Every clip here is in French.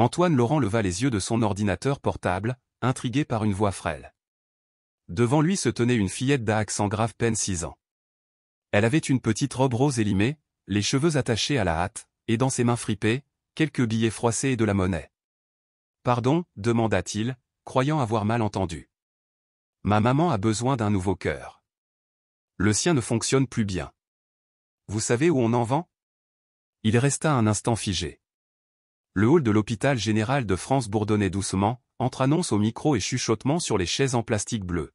Antoine Laurent leva les yeux de son ordinateur portable, intrigué par une voix frêle. Devant lui se tenait une fillette d'Aix en grave peine 6 ans. Elle avait une petite robe rose élimée, les cheveux attachés à la hâte, et dans ses mains fripées, quelques billets froissés et de la monnaie. « Pardon » demanda-t-il, croyant avoir mal entendu. « Ma maman a besoin d'un nouveau cœur. Le sien ne fonctionne plus bien. Vous savez où on en vend ?» Il resta un instant figé. Le hall de l'hôpital général de France bourdonnait doucement, entre annonces au micro et chuchotements sur les chaises en plastique bleu.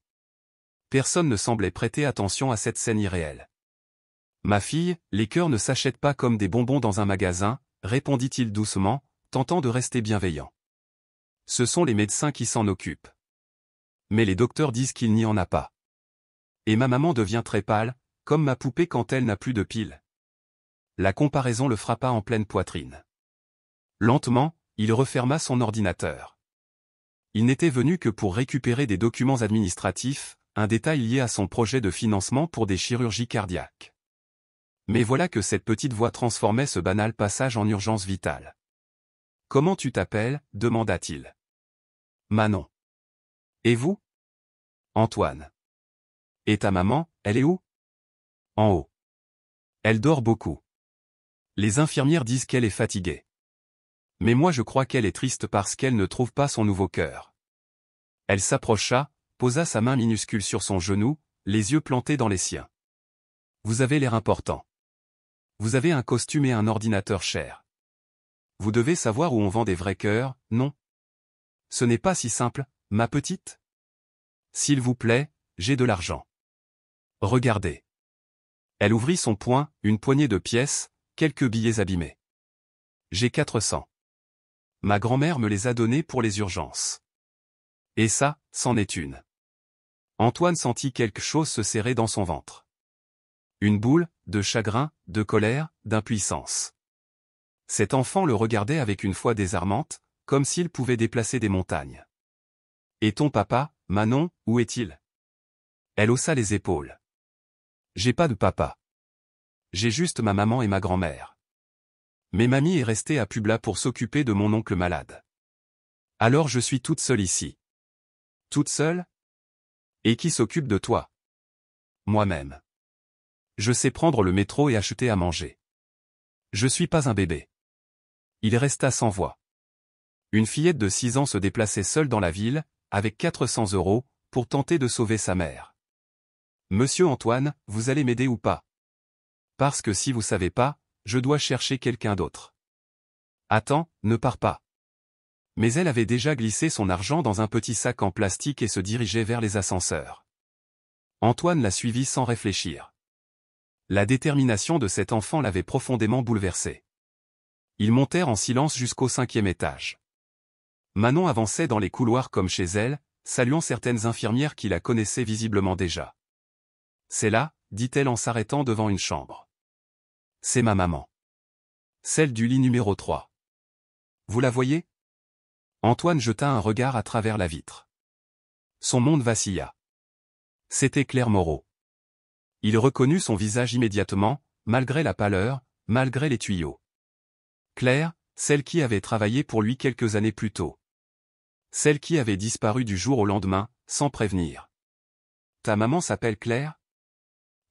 Personne ne semblait prêter attention à cette scène irréelle. « Ma fille, les cœurs ne s'achètent pas comme des bonbons dans un magasin, » répondit-il doucement, tentant de rester bienveillant. « Ce sont les médecins qui s'en occupent. Mais les docteurs disent qu'il n'y en a pas. Et ma maman devient très pâle, comme ma poupée quand elle n'a plus de piles. » La comparaison le frappa en pleine poitrine. Lentement, il referma son ordinateur. Il n'était venu que pour récupérer des documents administratifs, un détail lié à son projet de financement pour des chirurgies cardiaques. Mais voilà que cette petite voix transformait ce banal passage en urgence vitale. « Comment tu t'appelles » demanda-t-il. « Manon. Et vous ?»« Antoine. »« Et ta maman, elle est où ?»« En haut. Elle dort beaucoup. Les infirmières disent qu'elle est fatiguée. Mais moi je crois qu'elle est triste parce qu'elle ne trouve pas son nouveau cœur. » Elle s'approcha, posa sa main minuscule sur son genou, les yeux plantés dans les siens. « Vous avez l'air important. Vous avez un costume et un ordinateur cher. Vous devez savoir où on vend des vrais cœurs, non? Ce n'est pas si simple, ma petite? S'il vous plaît, j'ai de l'argent. Regardez. » Elle ouvrit son poing, une poignée de pièces, quelques billets abîmés. « J'ai 400. Ma grand-mère me les a donnés pour les urgences. Et ça, c'en est une. » Antoine sentit quelque chose se serrer dans son ventre. Une boule, de chagrin, de colère, d'impuissance. Cet enfant le regardait avec une foi désarmante, comme s'il pouvait déplacer des montagnes. « Et ton papa, Manon, où est-il » Elle haussa les épaules. « J'ai pas de papa. J'ai juste ma maman et ma grand-mère. Mais mamie est restée à Publa pour s'occuper de mon oncle malade. Alors je suis toute seule ici. » « Toute seule ? Et qui s'occupe de toi ? » ?»« Moi-même. Je sais prendre le métro et acheter à manger. Je suis pas un bébé. » Il resta sans voix. Une fillette de 6 ans se déplaçait seule dans la ville, avec 400 €, pour tenter de sauver sa mère. « Monsieur Antoine, vous allez m'aider ou pas ? Parce que si vous savez pas, je dois chercher quelqu'un d'autre. »« Attends, ne pars pas. » Mais elle avait déjà glissé son argent dans un petit sac en plastique et se dirigeait vers les ascenseurs. Antoine la suivit sans réfléchir. La détermination de cet enfant l'avait profondément bouleversé. Ils montèrent en silence jusqu'au 5e étage. Manon avançait dans les couloirs comme chez elle, saluant certaines infirmières qui la connaissaient visiblement déjà. « C'est là » dit-elle en s'arrêtant devant une chambre. « C'est ma maman. Celle du lit numéro 3. Vous la voyez ?» Antoine jeta un regard à travers la vitre. Son monde vacilla. C'était Claire Moreau. Il reconnut son visage immédiatement, malgré la pâleur, malgré les tuyaux. Claire, celle qui avait travaillé pour lui quelques années plus tôt. Celle qui avait disparu du jour au lendemain, sans prévenir. « Ta maman s'appelle Claire ?»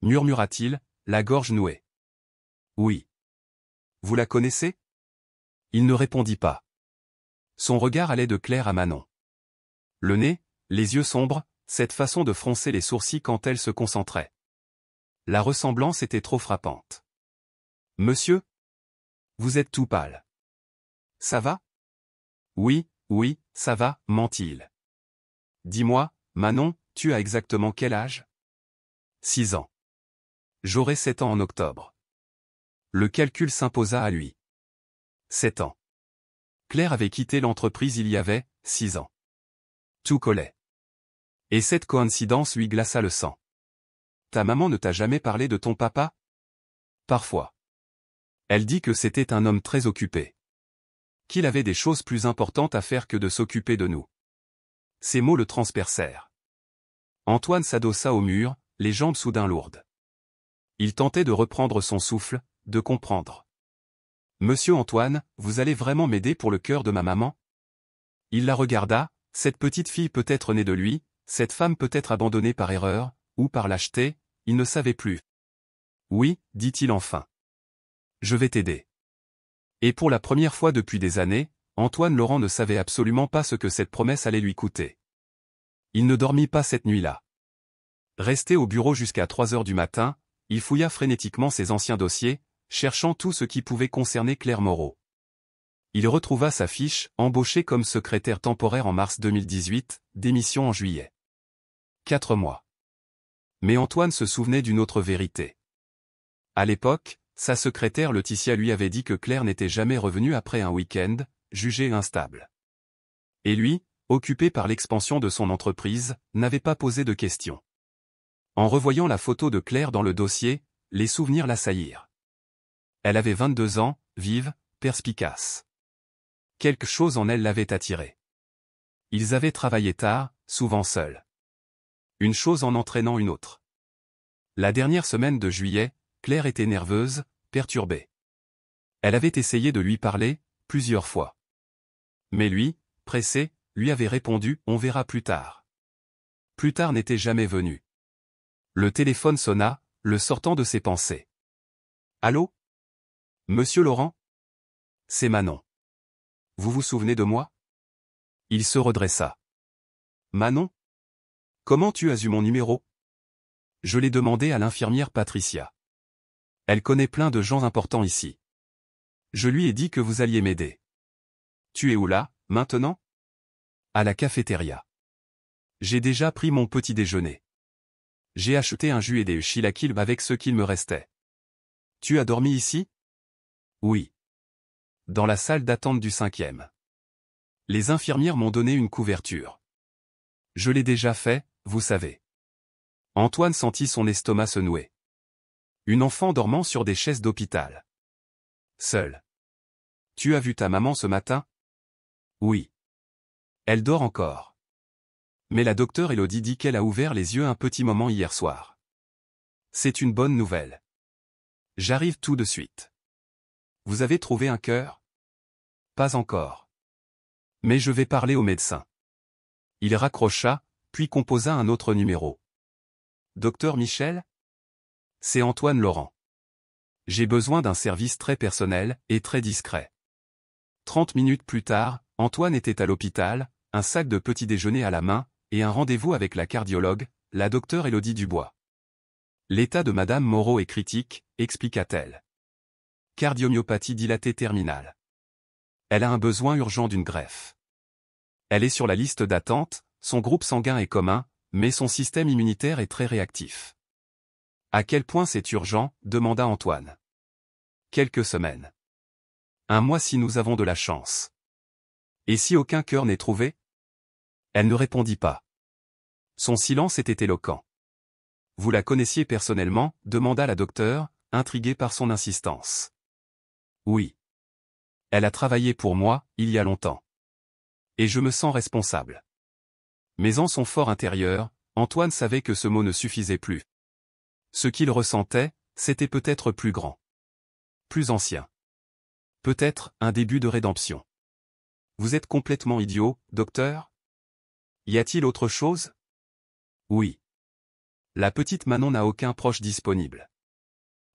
murmura-t-il, la gorge nouée. « Oui. Vous la connaissez ?» Il ne répondit pas. Son regard allait de Claire à Manon. Le nez, les yeux sombres, cette façon de froncer les sourcils quand elle se concentrait. La ressemblance était trop frappante. « Monsieur ? Vous êtes tout pâle. Ça va ? » Oui, ça va, mentit-il. « Dis-moi, Manon, tu as exactement quel âge ? » 6 ans. J'aurai 7 ans en octobre. Le calcul s'imposa à lui. 7 ans. Claire avait quitté l'entreprise il y avait 6 ans. Tout collait. Et cette coïncidence lui glaça le sang. « Ta maman ne t'a jamais parlé de ton papa ? » Parfois. Elle dit que c'était un homme très occupé. Qu'il avait des choses plus importantes à faire que de s'occuper de nous. Ces mots le transpercèrent. Antoine s'adossa au mur, les jambes soudain lourdes. Il tentait de reprendre son souffle, de comprendre. Monsieur Antoine, vous allez vraiment m'aider pour le cœur de ma maman? Il la regarda, cette petite fille peut être née de lui, cette femme peut être abandonnée par erreur, ou par lâcheté, il ne savait plus. Oui, dit-il enfin. Je vais t'aider. Et pour la première fois depuis des années, Antoine Laurent ne savait absolument pas ce que cette promesse allait lui coûter. Il ne dormit pas cette nuit-là. Resté au bureau jusqu'à 3 heures du matin, il fouilla frénétiquement ses anciens dossiers, cherchant tout ce qui pouvait concerner Claire Moreau. Il retrouva sa fiche, embauchée comme secrétaire temporaire en mars 2018, démission en juillet. 4 mois. Mais Antoine se souvenait d'une autre vérité. À l'époque, sa secrétaire Laetitia lui avait dit que Claire n'était jamais revenue après un week-end, jugé instable. Et lui, occupé par l'expansion de son entreprise, n'avait pas posé de questions. En revoyant la photo de Claire dans le dossier, les souvenirs l'assaillirent. Elle avait 22 ans, vive, perspicace. Quelque chose en elle l'avait attiré. Ils avaient travaillé tard, souvent seuls. Une chose en entraînant une autre. La dernière semaine de juillet, Claire était nerveuse, perturbée. Elle avait essayé de lui parler, plusieurs fois. Mais lui, pressé, lui avait répondu « On verra plus tard ». Plus tard n'était jamais venu. Le téléphone sonna, le sortant de ses pensées. « Allô? Monsieur Laurent? C'est Manon. Vous vous souvenez de moi? » Il se redressa. « Manon? Comment tu as eu mon numéro? » Je l'ai demandé à l'infirmière Patricia. Elle connaît plein de gens importants ici. Je lui ai dit que vous alliez m'aider. Tu es où là, maintenant? À la cafétéria. J'ai déjà pris mon petit déjeuner. J'ai acheté un jus et des chilaquiles avec ce qu'il me restait. Tu as dormi ici? Oui. Dans la salle d'attente du 5e. Les infirmières m'ont donné une couverture. Je l'ai déjà fait, vous savez. Antoine sentit son estomac se nouer. Une enfant dormant sur des chaises d'hôpital. Seule. Tu as vu ta maman ce matin? Oui. Elle dort encore. Mais la docteure Elodie dit qu'elle a ouvert les yeux un petit moment hier soir. C'est une bonne nouvelle. J'arrive tout de suite. Vous avez trouvé un cœur? Pas encore. Mais je vais parler au médecin. Il raccrocha, puis composa un autre numéro. Docteur Michel? C'est Antoine Laurent. J'ai besoin d'un service très personnel et très discret. 30 minutes plus tard, Antoine était à l'hôpital, un sac de petit déjeuner à la main, et un rendez-vous avec la cardiologue, la docteure Elodie Dubois. L'état de Madame Moreau est critique, expliqua-t-elle. Cardiomyopathie dilatée terminale. Elle a un besoin urgent d'une greffe. Elle est sur la liste d'attente, son groupe sanguin est commun, mais son système immunitaire est très réactif. À quel point c'est urgent? Demanda Antoine. Quelques semaines. 1 mois si nous avons de la chance. Et si aucun cœur n'est trouvé? Elle ne répondit pas. Son silence était éloquent. Vous la connaissiez personnellement? Demanda la docteure, intriguée par son insistance. Oui. Elle a travaillé pour moi, il y a longtemps. Et je me sens responsable. Mais en son fort intérieur, Antoine savait que ce mot ne suffisait plus. Ce qu'il ressentait, c'était peut-être plus grand. Plus ancien. Peut-être un début de rédemption. Vous êtes complètement idiot, docteur? Y a-t-il autre chose? Oui. La petite Manon n'a aucun proche disponible.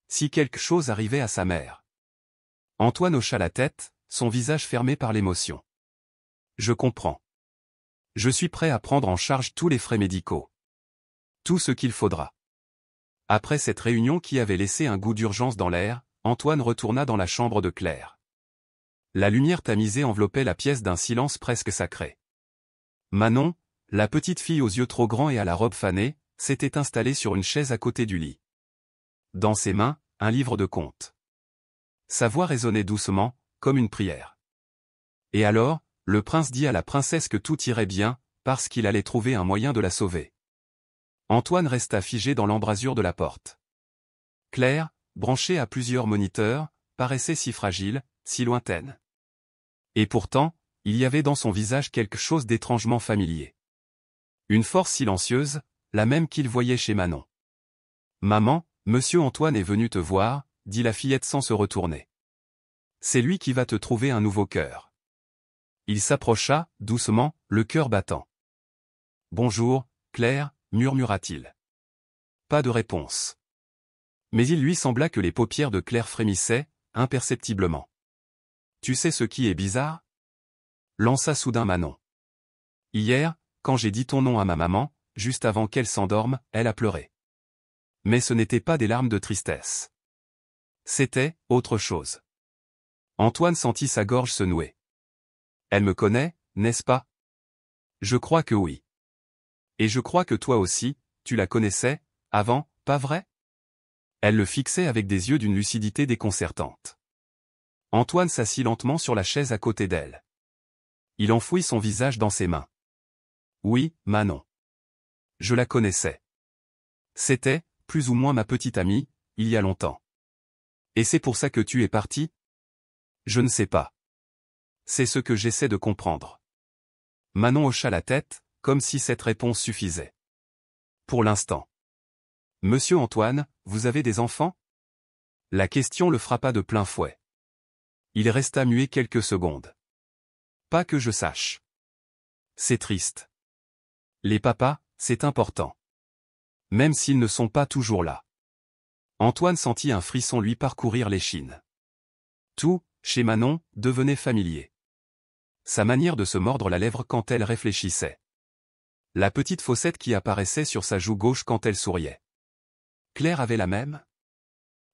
Si quelque chose arrivait à sa mère. Antoine hocha la tête, son visage fermé par l'émotion. Je comprends. Je suis prêt à prendre en charge tous les frais médicaux. Tout ce qu'il faudra. Après cette réunion qui avait laissé un goût d'urgence dans l'air, Antoine retourna dans la chambre de Claire. La lumière tamisée enveloppait la pièce d'un silence presque sacré. Manon, la petite fille aux yeux trop grands et à la robe fanée, s'était installée sur une chaise à côté du lit. Dans ses mains, un livre de contes. Sa voix résonnait doucement, comme une prière. Et alors, le prince dit à la princesse que tout irait bien, parce qu'il allait trouver un moyen de la sauver. Antoine resta figé dans l'embrasure de la porte. Claire, branchée à plusieurs moniteurs, paraissait si fragile, si lointaine. Et pourtant, il y avait dans son visage quelque chose d'étrangement familier. Une force silencieuse, la même qu'il voyait chez Manon. « Maman, monsieur Antoine est venu te voir » dit la fillette sans se retourner. C'est lui qui va te trouver un nouveau cœur. Il s'approcha, doucement, le cœur battant. Bonjour, Claire, murmura-t-il. Pas de réponse. Mais il lui sembla que les paupières de Claire frémissaient, imperceptiblement. Tu sais ce qui est bizarre? Lança soudain Manon. Hier, quand j'ai dit ton nom à ma maman, juste avant qu'elle s'endorme, elle a pleuré. Mais ce n'était pas des larmes de tristesse. C'était autre chose. Antoine sentit sa gorge se nouer. Elle me connaît, n'est-ce pas? Je crois que oui. Et je crois que toi aussi, tu la connaissais, avant, pas vrai? Elle le fixait avec des yeux d'une lucidité déconcertante. Antoine s'assit lentement sur la chaise à côté d'elle. Il enfouit son visage dans ses mains. Oui, Manon. Je la connaissais. C'était, plus ou moins ma petite amie, il y a longtemps. Et c'est pour ça que tu es parti? Je ne sais pas. C'est ce que j'essaie de comprendre. Manon hocha la tête, comme si cette réponse suffisait. Pour l'instant. Monsieur Antoine, vous avez des enfants? La question le frappa de plein fouet. Il resta muet quelques secondes. Pas que je sache. C'est triste. Les papas, c'est important. Même s'ils ne sont pas toujours là. Antoine sentit un frisson lui parcourir l'échine. Tout, chez Manon, devenait familier. Sa manière de se mordre la lèvre quand elle réfléchissait. La petite fossette qui apparaissait sur sa joue gauche quand elle souriait. Claire avait la même?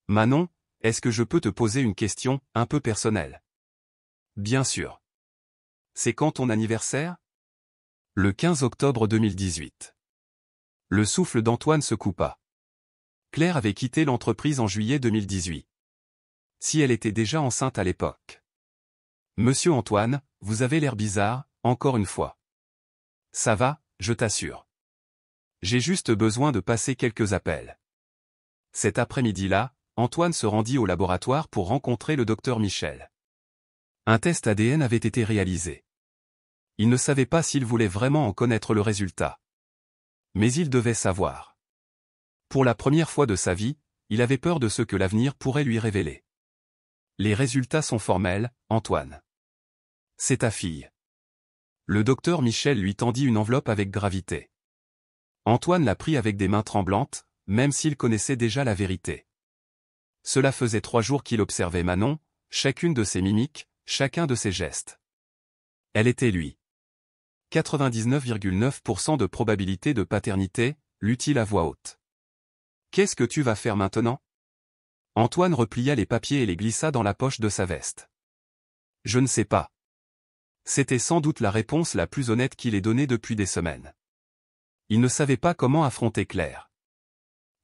Manon, est-ce que je peux te poser une question, un peu personnelle? Bien sûr. C'est quand ton anniversaire? Le 15 octobre 2018. Le souffle d'Antoine se coupa. Claire avait quitté l'entreprise en juillet 2018. Si elle était déjà enceinte à l'époque. Monsieur Antoine, vous avez l'air bizarre, encore une fois. Ça va, je t'assure. J'ai juste besoin de passer quelques appels. Cet après-midi-là, Antoine se rendit au laboratoire pour rencontrer le docteur Michel. Un test ADN avait été réalisé. Il ne savait pas s'il voulait vraiment en connaître le résultat. Mais il devait savoir. Pour la première fois de sa vie, il avait peur de ce que l'avenir pourrait lui révéler. Les résultats sont formels, Antoine. C'est ta fille. Le docteur Michel lui tendit une enveloppe avec gravité. Antoine la prit avec des mains tremblantes, même s'il connaissait déjà la vérité. Cela faisait 3 jours qu'il observait Manon, chacune de ses mimiques, chacun de ses gestes. Elle était lui. 99,9% de probabilité de paternité, lut-il à voix haute. Qu'est-ce que tu vas faire maintenant? Antoine replia les papiers et les glissa dans la poche de sa veste. Je ne sais pas. C'était sans doute la réponse la plus honnête qu'il ait donnée depuis des semaines. Il ne savait pas comment affronter Claire.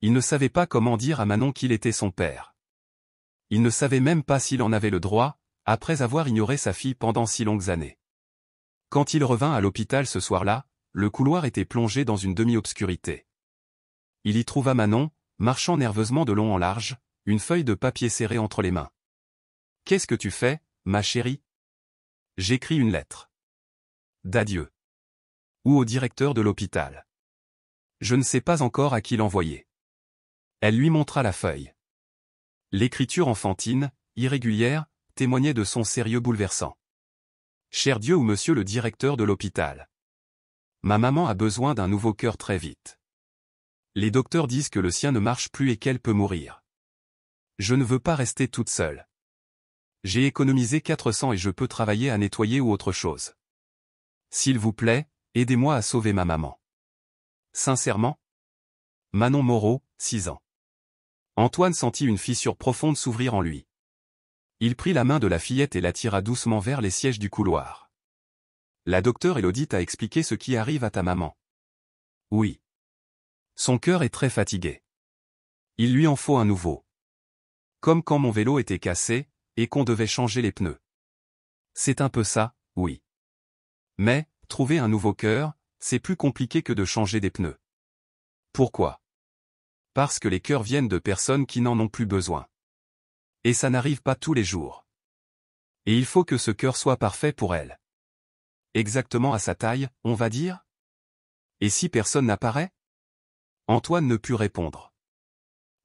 Il ne savait pas comment dire à Manon qu'il était son père. Il ne savait même pas s'il en avait le droit, après avoir ignoré sa fille pendant si longues années. Quand il revint à l'hôpital ce soir-là, le couloir était plongé dans une demi-obscurité. Il y trouva Manon, marchant nerveusement de long en large, une feuille de papier serrée entre les mains. « Qu'est-ce que tu fais, ma chérie ?» J'écris une lettre. D'adieu. Ou au directeur de l'hôpital. Je ne sais pas encore à qui l'envoyer. Elle lui montra la feuille. L'écriture enfantine, irrégulière, témoignait de son sérieux bouleversant. Cher Dieu ou monsieur le directeur de l'hôpital. Ma maman a besoin d'un nouveau cœur très vite. Les docteurs disent que le sien ne marche plus et qu'elle peut mourir. Je ne veux pas rester toute seule. J'ai économisé 400 et je peux travailler à nettoyer ou autre chose. S'il vous plaît, aidez-moi à sauver ma maman. Sincèrement? Manon Moreau, 6 ans. Antoine sentit une fissure profonde s'ouvrir en lui. Il prit la main de la fillette et la tira doucement vers les sièges du couloir. La docteure Élodie t'a expliqué ce qui arrive à ta maman. Oui. Son cœur est très fatigué. Il lui en faut un nouveau. Comme quand mon vélo était cassé, et qu'on devait changer les pneus. C'est un peu ça, oui. Mais, trouver un nouveau cœur, c'est plus compliqué que de changer des pneus. Pourquoi? Parce que les cœurs viennent de personnes qui n'en ont plus besoin. Et ça n'arrive pas tous les jours. Et il faut que ce cœur soit parfait pour elle. Exactement à sa taille, on va dire? Et si personne n'apparaît? Antoine ne put répondre.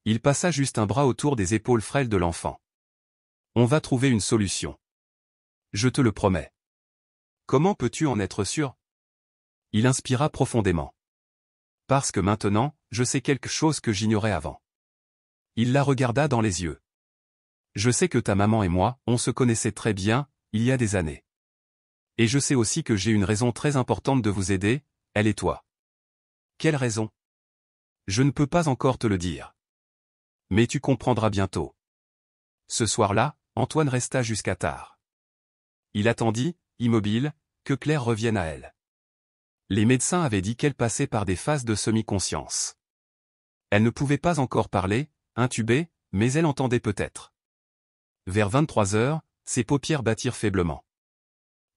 Il passa juste un bras autour des épaules frêles de l'enfant. On va trouver une solution. Je te le promets. Comment peux-tu en être sûr? Il inspira profondément. Parce que maintenant, je sais quelque chose que j'ignorais avant. Il la regarda dans les yeux. Je sais que ta maman et moi, on se connaissait très bien, il y a des années. Et je sais aussi que j'ai une raison très importante de vous aider, elle et toi. Quelle raison? Je ne peux pas encore te le dire. Mais tu comprendras bientôt. Ce soir-là, Antoine resta jusqu'à tard. Il attendit, immobile, que Claire revienne à elle. Les médecins avaient dit qu'elle passait par des phases de semi-conscience. Elle ne pouvait pas encore parler, intubée, mais elle entendait peut-être. Vers 23 heures, ses paupières battirent faiblement.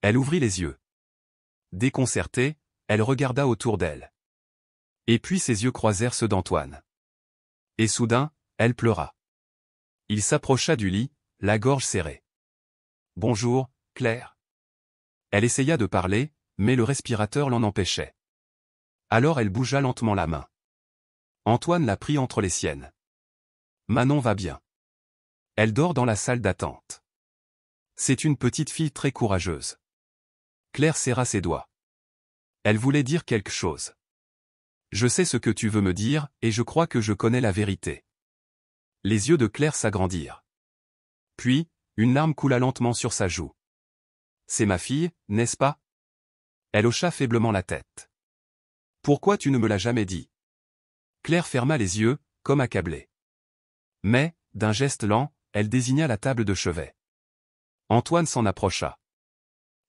Elle ouvrit les yeux. Déconcertée, elle regarda autour d'elle. Et puis ses yeux croisèrent ceux d'Antoine. Et soudain, elle pleura. Il s'approcha du lit, la gorge serrée. « Bonjour, Claire. » Elle essaya de parler, mais le respirateur l'en empêchait. Alors elle bougea lentement la main. Antoine la prit entre les siennes. « Manon va bien. Elle dort dans la salle d'attente. C'est une petite fille très courageuse. » Claire serra ses doigts. Elle voulait dire quelque chose. « Je sais ce que tu veux me dire, et je crois que je connais la vérité. » Les yeux de Claire s'agrandirent. Puis, une larme coula lentement sur sa joue. « C'est ma fille, n'est-ce pas ?» Elle hocha faiblement la tête. « Pourquoi tu ne me l'as jamais dit ?» Claire ferma les yeux, comme accablée. Mais, d'un geste lent, elle désigna la table de chevet. Antoine s'en approcha.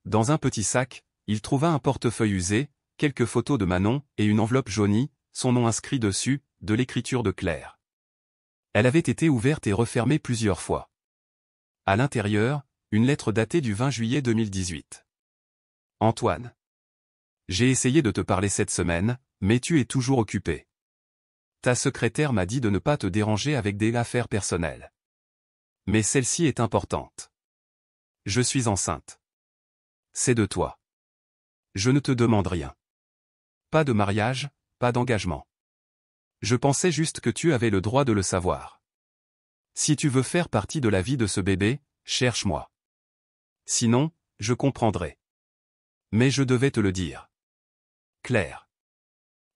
Dans un petit sac, il trouva un portefeuille usé, quelques photos de Manon et une enveloppe jaunie, son nom inscrit dessus, de l'écriture de Claire. Elle avait été ouverte et refermée plusieurs fois. À l'intérieur, une lettre datée du 20 juillet 2018. Antoine. J'ai essayé de te parler cette semaine, mais tu es toujours occupé. Ta secrétaire m'a dit de ne pas te déranger avec des affaires personnelles. Mais celle-ci est importante. Je suis enceinte. C'est de toi. Je ne te demande rien. Pas de mariage, pas d'engagement. Je pensais juste que tu avais le droit de le savoir. Si tu veux faire partie de la vie de ce bébé, cherche-moi. Sinon, je comprendrai. Mais je devais te le dire. Claire.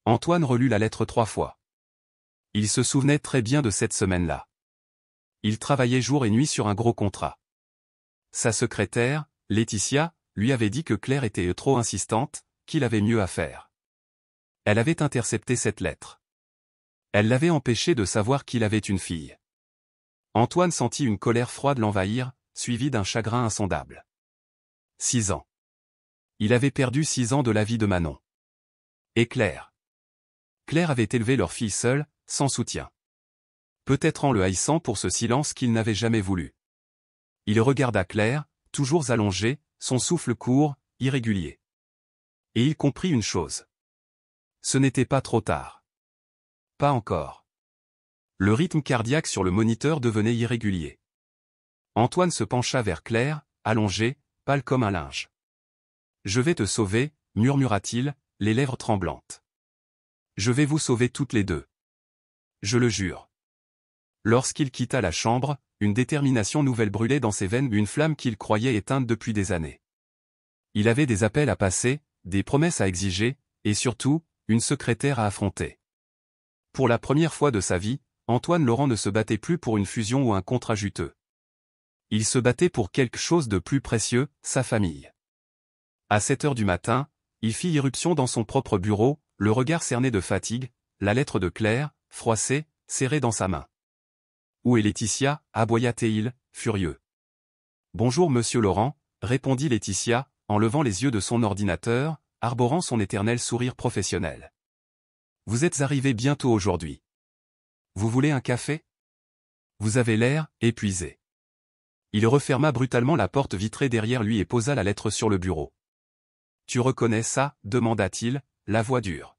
Antoine relut la lettre 3 fois. Il se souvenait très bien de cette semaine-là. Il travaillait jour et nuit sur un gros contrat. Sa secrétaire, Laetitia, lui avait dit que Claire était trop insistante, qu'il avait mieux à faire. Elle avait intercepté cette lettre. Elle l'avait empêché de savoir qu'il avait une fille. Antoine sentit une colère froide l'envahir, suivie d'un chagrin insondable. 6 ans. Il avait perdu 6 ans de la vie de Manon. Et Claire. Claire avait élevé leur fille seule, sans soutien. Peut-être en le haïssant pour ce silence qu'il n'avait jamais voulu. Il regarda Claire, toujours allongée, son souffle court, irrégulier. Et il comprit une chose. Ce n'était pas trop tard. Pas encore. Le rythme cardiaque sur le moniteur devenait irrégulier. Antoine se pencha vers Claire, allongée, pâle comme un linge. « Je vais te sauver, murmura-t-il, les lèvres tremblantes. Je vais vous sauver toutes les deux. Je le jure. » Lorsqu'il quitta la chambre, une détermination nouvelle brûlait dans ses veines, une flamme qu'il croyait éteinte depuis des années. Il avait des appels à passer, des promesses à exiger, et surtout, une secrétaire à affronter. Pour la première fois de sa vie, Antoine Laurent ne se battait plus pour une fusion ou un contrat juteux. Il se battait pour quelque chose de plus précieux, sa famille. À 7 heures du matin, il fit irruption dans son propre bureau, le regard cerné de fatigue, la lettre de Claire, froissée, serrée dans sa main. « Où est Laetitia » aboya-t-il, furieux. « Bonjour monsieur Laurent » répondit Laetitia, en levant les yeux de son ordinateur, arborant son éternel sourire professionnel. « Vous êtes arrivé bientôt aujourd'hui. Vous voulez un café? Vous avez l'air épuisé. » Il referma brutalement la porte vitrée derrière lui et posa la lettre sur le bureau. « Tu reconnais ça » demanda-t-il, la voix dure.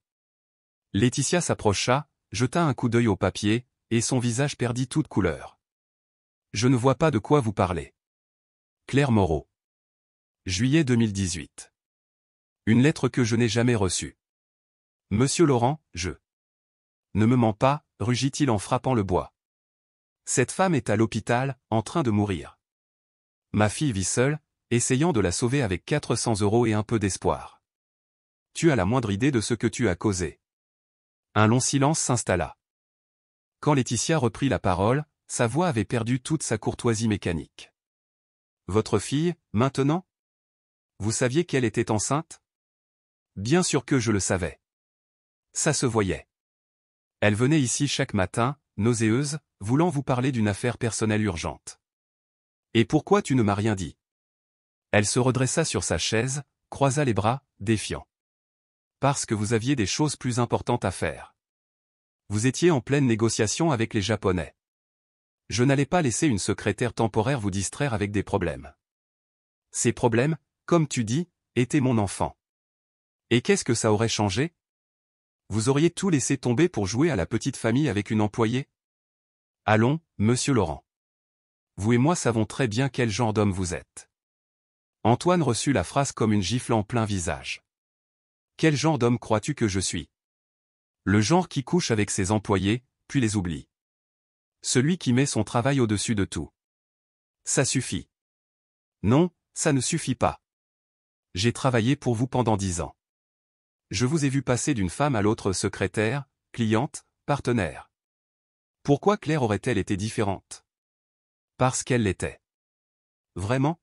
Laetitia s'approcha, jeta un coup d'œil au papier, et son visage perdit toute couleur. « Je ne vois pas de quoi vous parlez. » Claire Moreau. Juillet 2018. Une lettre que je n'ai jamais reçue. Monsieur Laurent, je... Ne me mens pas, rugit-il en frappant le bois. Cette femme est à l'hôpital, en train de mourir. Ma fille vit seule, essayant de la sauver avec 400 € et un peu d'espoir. Tu as la moindre idée de ce que tu as causé. Un long silence s'installa. Quand Laetitia reprit la parole, sa voix avait perdu toute sa courtoisie mécanique. Votre fille, maintenant? Vous saviez qu'elle était enceinte? Bien sûr que je le savais. Ça se voyait. Elle venait ici chaque matin, nauséeuse, voulant vous parler d'une affaire personnelle urgente. Et pourquoi tu ne m'as rien dit? Elle se redressa sur sa chaise, croisa les bras, défiant. Parce que vous aviez des choses plus importantes à faire. Vous étiez en pleine négociation avec les Japonais. Je n'allais pas laisser une secrétaire temporaire vous distraire avec des problèmes. Ces problèmes, comme tu dis, étaient mon enfant. Et qu'est-ce que ça aurait changé? Vous auriez tout laissé tomber pour jouer à la petite famille avec une employée? Allons, monsieur Laurent. Vous et moi savons très bien quel genre d'homme vous êtes. Antoine reçut la phrase comme une gifle en plein visage. Quel genre d'homme crois-tu que je suis? Le genre qui couche avec ses employés, puis les oublie. Celui qui met son travail au-dessus de tout. Ça suffit. Non, ça ne suffit pas. J'ai travaillé pour vous pendant 10 ans. Je vous ai vu passer d'une femme à l'autre secrétaire, cliente, partenaire. Pourquoi Claire aurait-elle été différente? Parce qu'elle l'était. Vraiment?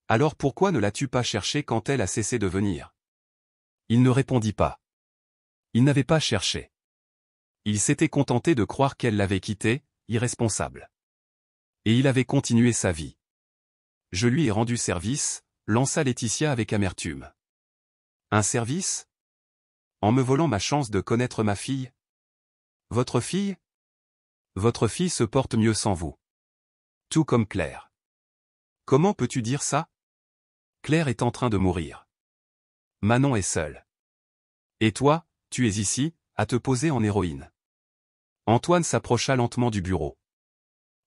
Alors pourquoi ne l'as-tu pas cherchée quand elle a cessé de venir? Il ne répondit pas. Il n'avait pas cherché. Il s'était contenté de croire qu'elle l'avait quitté, irresponsable. Et il avait continué sa vie. Je lui ai rendu service, lança Laetitia avec amertume. Un service? En me volant ma chance de connaître ma fille? Votre fille? Votre fille se porte mieux sans vous. Tout comme Claire. Comment peux-tu dire ça? Claire est en train de mourir. Manon est seule. Et toi, tu es ici, à te poser en héroïne. Antoine s'approcha lentement du bureau.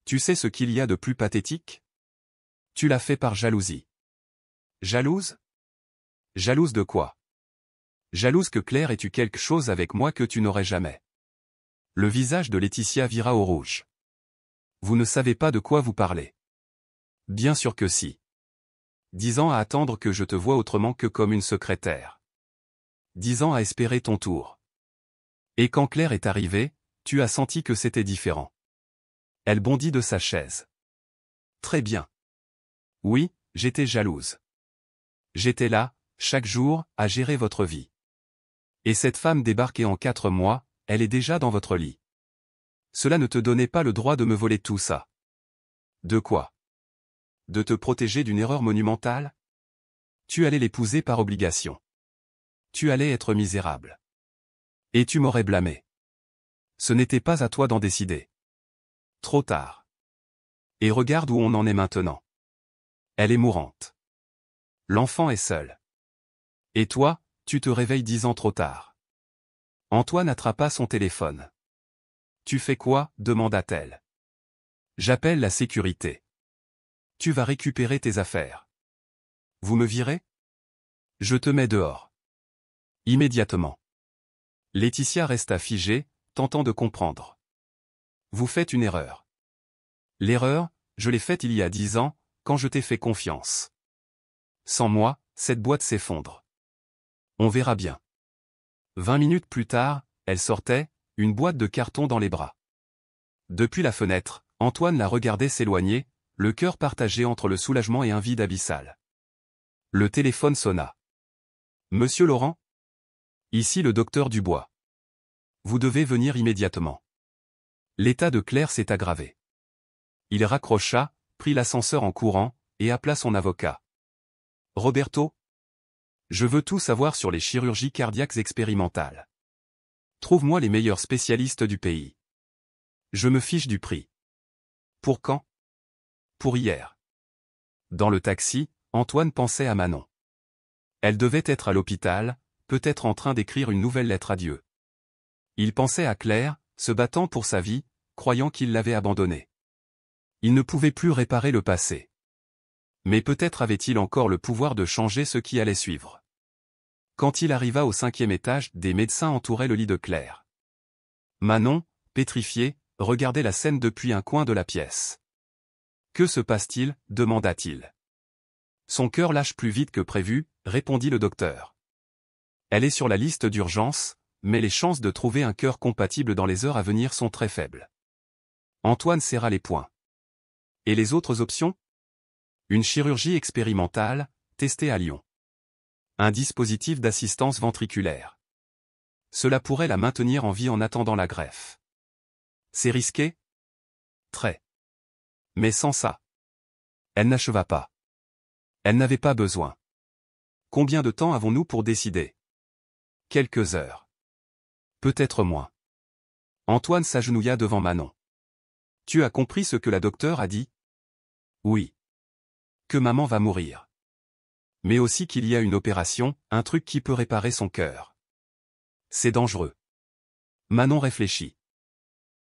Tu sais ce qu'il y a de plus pathétique? Tu l'as fait par jalousie. Jalouse? Jalouse de quoi? Jalouse que Claire ait eu quelque chose avec moi que tu n'aurais jamais. Le visage de Laetitia vira au rouge. Vous ne savez pas de quoi vous parlez. Bien sûr que si. 10 ans à attendre que je te voie autrement que comme une secrétaire. 10 ans à espérer ton tour. Et quand Claire est arrivée, tu as senti que c'était différent. Elle bondit de sa chaise. Très bien. Oui, j'étais jalouse. J'étais là, chaque jour, à gérer votre vie. Et cette femme débarquée en 4 mois, elle est déjà dans votre lit. Cela ne te donnait pas le droit de me voler tout ça. De quoi? De te protéger d'une erreur monumentale? Tu allais l'épouser par obligation. Tu allais être misérable. Et tu m'aurais blâmé. Ce n'était pas à toi d'en décider. Trop tard. Et regarde où on en est maintenant. Elle est mourante. L'enfant est seul. Et toi, tu te réveilles 10 ans trop tard. Antoine attrapa son téléphone. Tu fais quoi? Demanda-t-elle. J'appelle la sécurité. Tu vas récupérer tes affaires. Vous me virez? Je te mets dehors. Immédiatement. Laetitia resta figée, tentant de comprendre. Vous faites une erreur. L'erreur, je l'ai faite il y a 10 ans, quand je t'ai fait confiance. Sans moi, cette boîte s'effondre. On verra bien. 20 minutes plus tard, elle sortait, une boîte de carton dans les bras. Depuis la fenêtre, Antoine la regardait s'éloigner, le cœur partagé entre le soulagement et un vide abyssal. Le téléphone sonna. Monsieur Laurent? Ici le docteur Dubois. Vous devez venir immédiatement. L'état de Claire s'est aggravé. Il raccrocha, prit l'ascenseur en courant, et appela son avocat. Roberto? Je veux tout savoir sur les chirurgies cardiaques expérimentales. Trouve-moi les meilleurs spécialistes du pays. Je me fiche du prix. Pour quand? Pour hier. Dans le taxi, Antoine pensait à Manon. Elle devait être à l'hôpital, peut-être en train d'écrire une nouvelle lettre à Dieu. Il pensait à Claire, se battant pour sa vie, croyant qu'il l'avait abandonnée. Il ne pouvait plus réparer le passé. Mais peut-être avait-il encore le pouvoir de changer ce qui allait suivre. Quand il arriva au 5e étage, des médecins entouraient le lit de Claire. Manon, pétrifiée, regardait la scène depuis un coin de la pièce. Que se passe-t-il demanda-t-il. Son cœur lâche plus vite que prévu, répondit le docteur. Elle est sur la liste d'urgence, mais les chances de trouver un cœur compatible dans les heures à venir sont très faibles. Antoine serra les poings. Et les autres options? Une chirurgie expérimentale, testée à Lyon. Un dispositif d'assistance ventriculaire. Cela pourrait la maintenir en vie en attendant la greffe. C'est risqué? Très. Mais sans ça. Elle n'acheva pas. Elle n'avait pas besoin. Combien de temps avons-nous pour décider? Quelques heures. Peut-être moins. Antoine s'agenouilla devant Manon. Tu as compris ce que la docteure a dit? Oui. Que maman va mourir. Mais aussi qu'il y a une opération, un truc qui peut réparer son cœur. C'est dangereux. Manon réfléchit.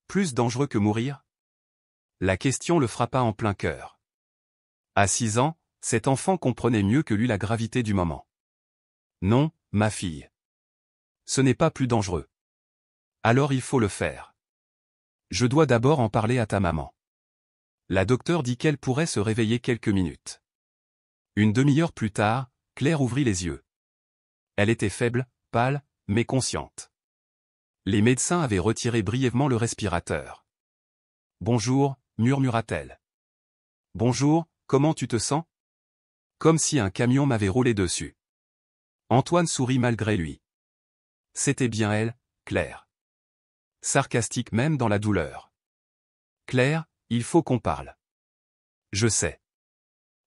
Plus dangereux que mourir? La question le frappa en plein cœur. À 6 ans, cet enfant comprenait mieux que lui la gravité du moment. Non, ma fille. Ce n'est pas plus dangereux. Alors il faut le faire. Je dois d'abord en parler à ta maman. La docteure dit qu'elle pourrait se réveiller quelques minutes. Une demi-heure plus tard, Claire ouvrit les yeux. Elle était faible, pâle, mais consciente. Les médecins avaient retiré brièvement le respirateur. « Bonjour », murmura-t-elle. « Bonjour, comment tu te sens ?» Comme si un camion m'avait roulé dessus. Antoine sourit malgré lui. C'était bien elle, Claire. Sarcastique même dans la douleur. « Claire, il faut qu'on parle. » Je sais.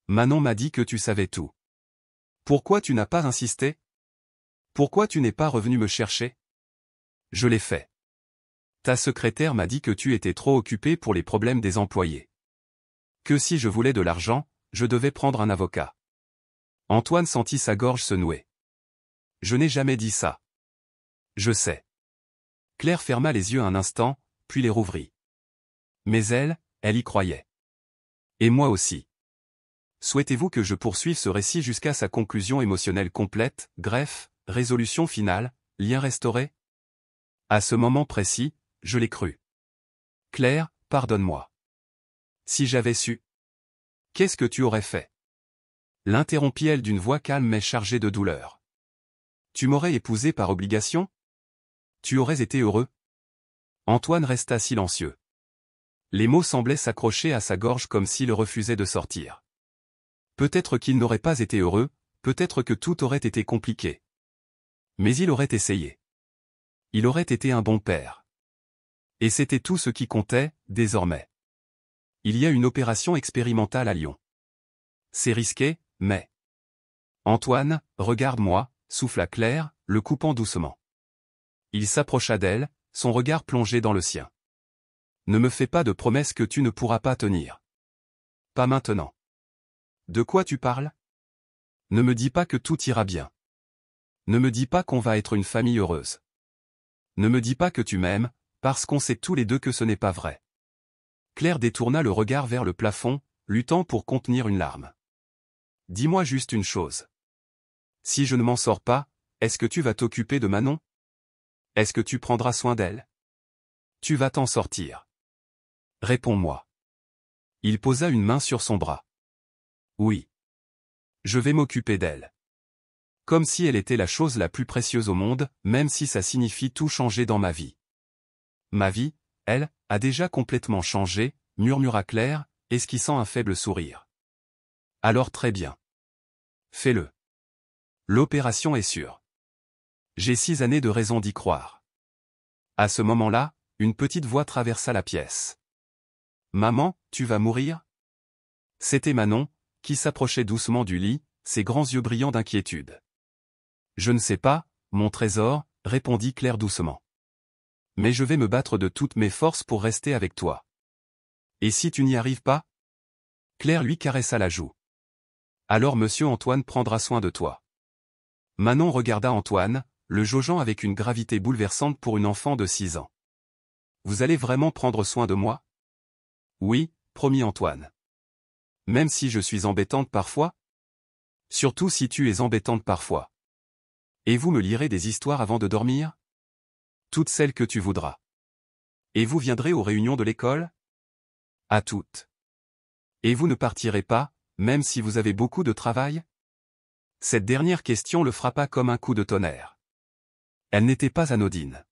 Manon m'a dit que tu savais tout. Pourquoi tu n'as pas insisté? Pourquoi tu n'es pas revenu me chercher? Je l'ai fait. Ta secrétaire m'a dit que tu étais trop occupé pour les problèmes des employés. Que si je voulais de l'argent, je devais prendre un avocat. Antoine sentit sa gorge se nouer. Je n'ai jamais dit ça. Je sais. Claire ferma les yeux un instant, puis les rouvrit. Mais elle y croyait. Et moi aussi. Souhaitez-vous que je poursuive ce récit jusqu'à sa conclusion émotionnelle complète, greffe, résolution finale, lien restauré? À ce moment précis, je l'ai cru. Claire, pardonne-moi. Si j'avais su. Qu'est-ce que tu aurais fait? L'interrompit-elle d'une voix calme mais chargée de douleur. Tu m'aurais épousé par obligation? Tu aurais été heureux? Antoine resta silencieux. Les mots semblaient s'accrocher à sa gorge comme s'il refusait de sortir. Peut-être qu'il n'aurait pas été heureux, peut-être que tout aurait été compliqué. Mais il aurait essayé. Il aurait été un bon père. Et c'était tout ce qui comptait, désormais. Il y a une opération expérimentale à Lyon. C'est risqué, mais... Antoine, regarde-moi, souffla Claire, le coupant doucement. Il s'approcha d'elle, son regard plongé dans le sien. Ne me fais pas de promesses que tu ne pourras pas tenir. Pas maintenant. De quoi tu parles? Ne me dis pas que tout ira bien. Ne me dis pas qu'on va être une famille heureuse. Ne me dis pas que tu m'aimes, parce qu'on sait tous les deux que ce n'est pas vrai. Claire détourna le regard vers le plafond, luttant pour contenir une larme. Dis-moi juste une chose. Si je ne m'en sors pas, est-ce que tu vas t'occuper de Manon? Est-ce que tu prendras soin d'elle? Tu vas t'en sortir. Réponds-moi. Il posa une main sur son bras. Oui. Je vais m'occuper d'elle. Comme si elle était la chose la plus précieuse au monde, même si ça signifie tout changer dans ma vie. Ma vie, elle, a déjà complètement changé, murmura Claire, esquissant un faible sourire. Alors très bien. Fais-le. L'opération est sûre. J'ai 6 années de raison d'y croire. À ce moment-là, une petite voix traversa la pièce. Maman, tu vas mourir? C'était Manon, qui s'approchait doucement du lit, ses grands yeux brillants d'inquiétude. Je ne sais pas, mon trésor, répondit Claire doucement. Mais je vais me battre de toutes mes forces pour rester avec toi. Et si tu n'y arrives pas? Claire lui caressa la joue. Alors monsieur Antoine prendra soin de toi. Manon regarda Antoine, le jaugeant avec une gravité bouleversante pour une enfant de 6 ans. Vous allez vraiment prendre soin de moi? Oui, promit Antoine. Même si je suis embêtante parfois? Surtout si tu es embêtante parfois. Et vous me lirez des histoires avant de dormir? Toutes celles que tu voudras. Et vous viendrez aux réunions de l'école? À toutes. Et vous ne partirez pas, même si vous avez beaucoup de travail? Cette dernière question le frappa comme un coup de tonnerre. Elle n'était pas anodine.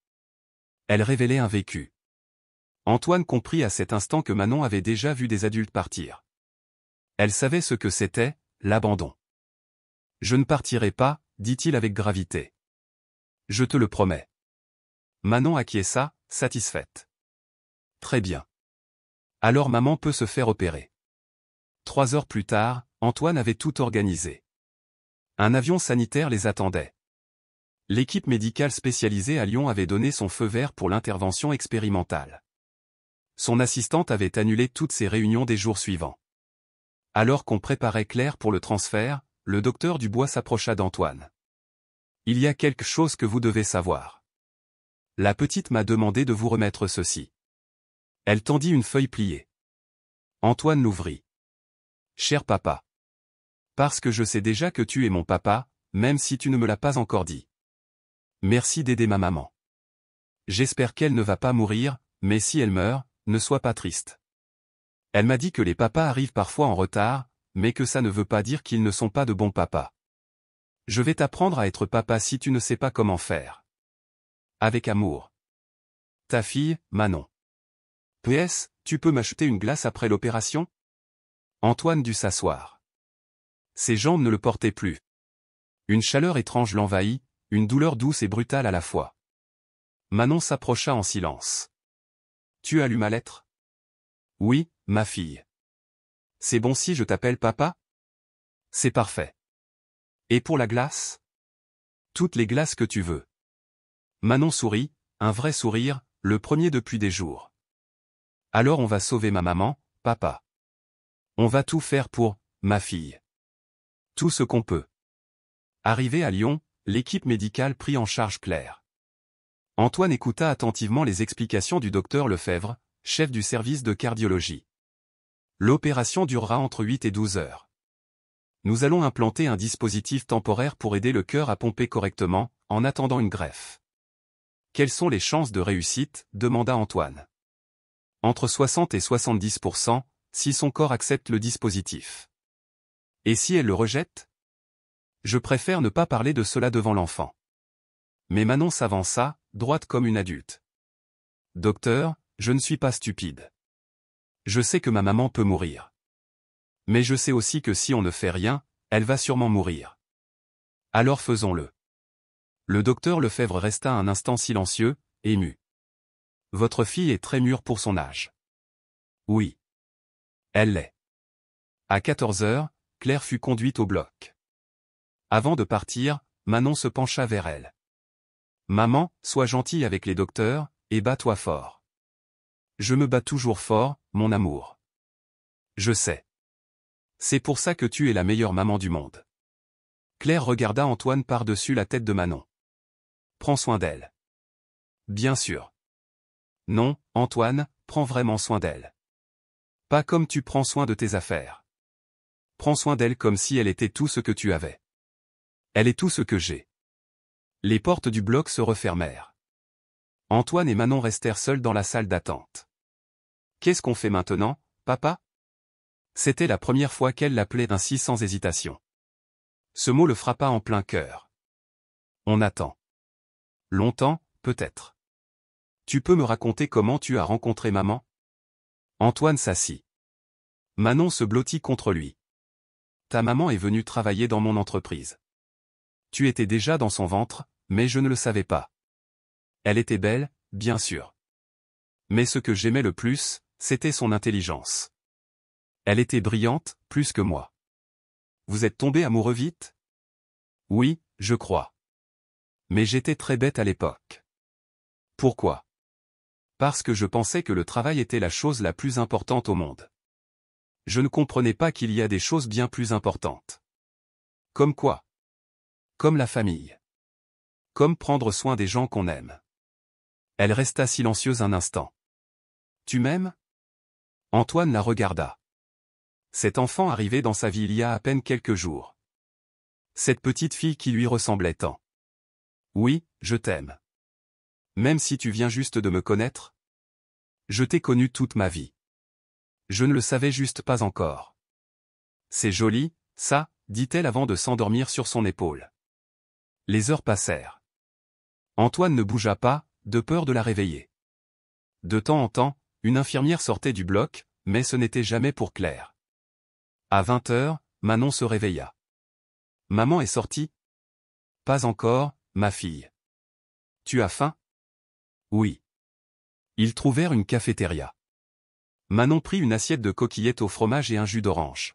Elle révélait un vécu. Antoine comprit à cet instant que Manon avait déjà vu des adultes partir. Elle savait ce que c'était, l'abandon. Je ne partirai pas, dit-il avec gravité. Je te le promets. Manon acquiesça, satisfaite. Très bien. Alors maman peut se faire opérer. 3 heures plus tard, Antoine avait tout organisé. Un avion sanitaire les attendait. L'équipe médicale spécialisée à Lyon avait donné son feu vert pour l'intervention expérimentale. Son assistante avait annulé toutes ses réunions des jours suivants. Alors qu'on préparait Claire pour le transfert, le docteur Dubois s'approcha d'Antoine. « Il y a quelque chose que vous devez savoir. La petite m'a demandé de vous remettre ceci. » Elle tendit une feuille pliée. Antoine l'ouvrit. « Cher papa. Parce que je sais déjà que tu es mon papa, même si tu ne me l'as pas encore dit. Merci d'aider ma maman. J'espère qu'elle ne va pas mourir, mais si elle meurt, ne sois pas triste. Elle m'a dit que les papas arrivent parfois en retard, mais que ça ne veut pas dire qu'ils ne sont pas de bons papas. Je vais t'apprendre à être papa si tu ne sais pas comment faire. Avec amour. Ta fille, Manon. PS, tu peux m'acheter une glace après l'opération? Antoine dut s'asseoir. Ses jambes ne le portaient plus. Une chaleur étrange l'envahit, une douleur douce et brutale à la fois. Manon s'approcha en silence. Tu as lu ma lettre? Oui, ma fille. C'est bon si je t'appelle papa? C'est parfait. Et pour la glace? Toutes les glaces que tu veux. Manon sourit, un vrai sourire, le premier depuis des jours. Alors on va sauver ma maman, papa. On va tout faire pour, ma fille. Tout ce qu'on peut. Arrivé à Lyon, l'équipe médicale prit en charge Claire. Antoine écouta attentivement les explications du docteur Lefebvre, chef du service de cardiologie. L'opération durera entre 8 et 12 heures. Nous allons implanter un dispositif temporaire pour aider le cœur à pomper correctement, en attendant une greffe. Quelles sont les chances de réussite? Demanda Antoine. Entre 60 et 70%, si son corps accepte le dispositif. Et si elle le rejette? Je préfère ne pas parler de cela devant l'enfant. Mais Manon s'avança, droite comme une adulte. Docteur, je ne suis pas stupide. Je sais que ma maman peut mourir. Mais je sais aussi que si on ne fait rien, elle va sûrement mourir. Alors faisons-le. Le docteur Lefebvre resta un instant silencieux, ému. Votre fille est très mûre pour son âge. Oui. Elle l'est. À 14 heures, Claire fut conduite au bloc. Avant de partir, Manon se pencha vers elle. Maman, sois gentille avec les docteurs, et bats-toi fort. Je me bats toujours fort, mon amour. Je sais. C'est pour ça que tu es la meilleure maman du monde. Claire regarda Antoine par-dessus la tête de Manon. Prends soin d'elle. Bien sûr. Non, Antoine, prends vraiment soin d'elle. Pas comme tu prends soin de tes affaires. Prends soin d'elle comme si elle était tout ce que tu avais. Elle est tout ce que j'ai. Les portes du bloc se refermèrent. Antoine et Manon restèrent seuls dans la salle d'attente. Qu'est-ce qu'on fait maintenant, papa? C'était la première fois qu'elle l'appelait ainsi sans hésitation. Ce mot le frappa en plein cœur. On attend. Longtemps, peut-être. Tu peux me raconter comment tu as rencontré maman? Antoine s'assit. Manon se blottit contre lui. Ta maman est venue travailler dans mon entreprise. Tu étais déjà dans son ventre, mais je ne le savais pas. Elle était belle, bien sûr. Mais ce que j'aimais le plus, c'était son intelligence. Elle était brillante, plus que moi. Vous êtes tombé amoureux vite? Oui, je crois. Mais j'étais très bête à l'époque. Pourquoi? Parce que je pensais que le travail était la chose la plus importante au monde. Je ne comprenais pas qu'il y a des choses bien plus importantes. Comme quoi? Comme la famille. Comme prendre soin des gens qu'on aime. Elle resta silencieuse un instant. Tu m'aimes? Antoine la regarda. Cet enfant arrivait dans sa vie il y a à peine quelques jours. Cette petite fille qui lui ressemblait tant. Oui, je t'aime. Même si tu viens juste de me connaître? Je t'ai connu toute ma vie. Je ne le savais juste pas encore. C'est joli, ça, dit-elle avant de s'endormir sur son épaule. Les heures passèrent. Antoine ne bougea pas, de peur de la réveiller. De temps en temps, une infirmière sortait du bloc, mais ce n'était jamais pour Claire. À 20 heures, Manon se réveilla. Maman est sortie? Pas encore, ma fille. Tu as faim? Oui. Ils trouvèrent une cafétéria. Manon prit une assiette de coquillettes au fromage et un jus d'orange.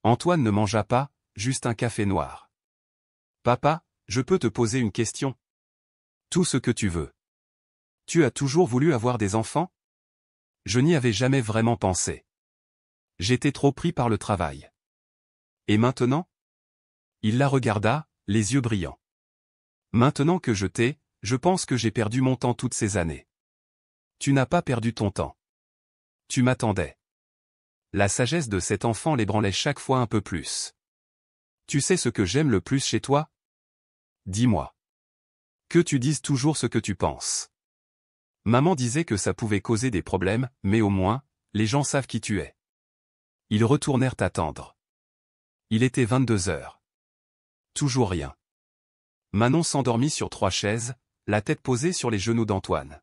Antoine ne mangea pas, juste un café noir. Papa, je peux te poser une question? Tout ce que tu veux. Tu as toujours voulu avoir des enfants? Je n'y avais jamais vraiment pensé. J'étais trop pris par le travail. Et maintenant? Il la regarda, les yeux brillants. Maintenant que je t'ai, je pense que j'ai perdu mon temps toutes ces années. Tu n'as pas perdu ton temps. Tu m'attendais. La sagesse de cet enfant l'ébranlait chaque fois un peu plus. Tu sais ce que j'aime le plus chez toi? Dis-moi. Que tu dises toujours ce que tu penses. Maman disait que ça pouvait causer des problèmes, mais au moins, les gens savent qui tu es. Ils retournèrent attendre. Il était 22 heures. Toujours rien. Manon s'endormit sur 3 chaises, la tête posée sur les genoux d'Antoine.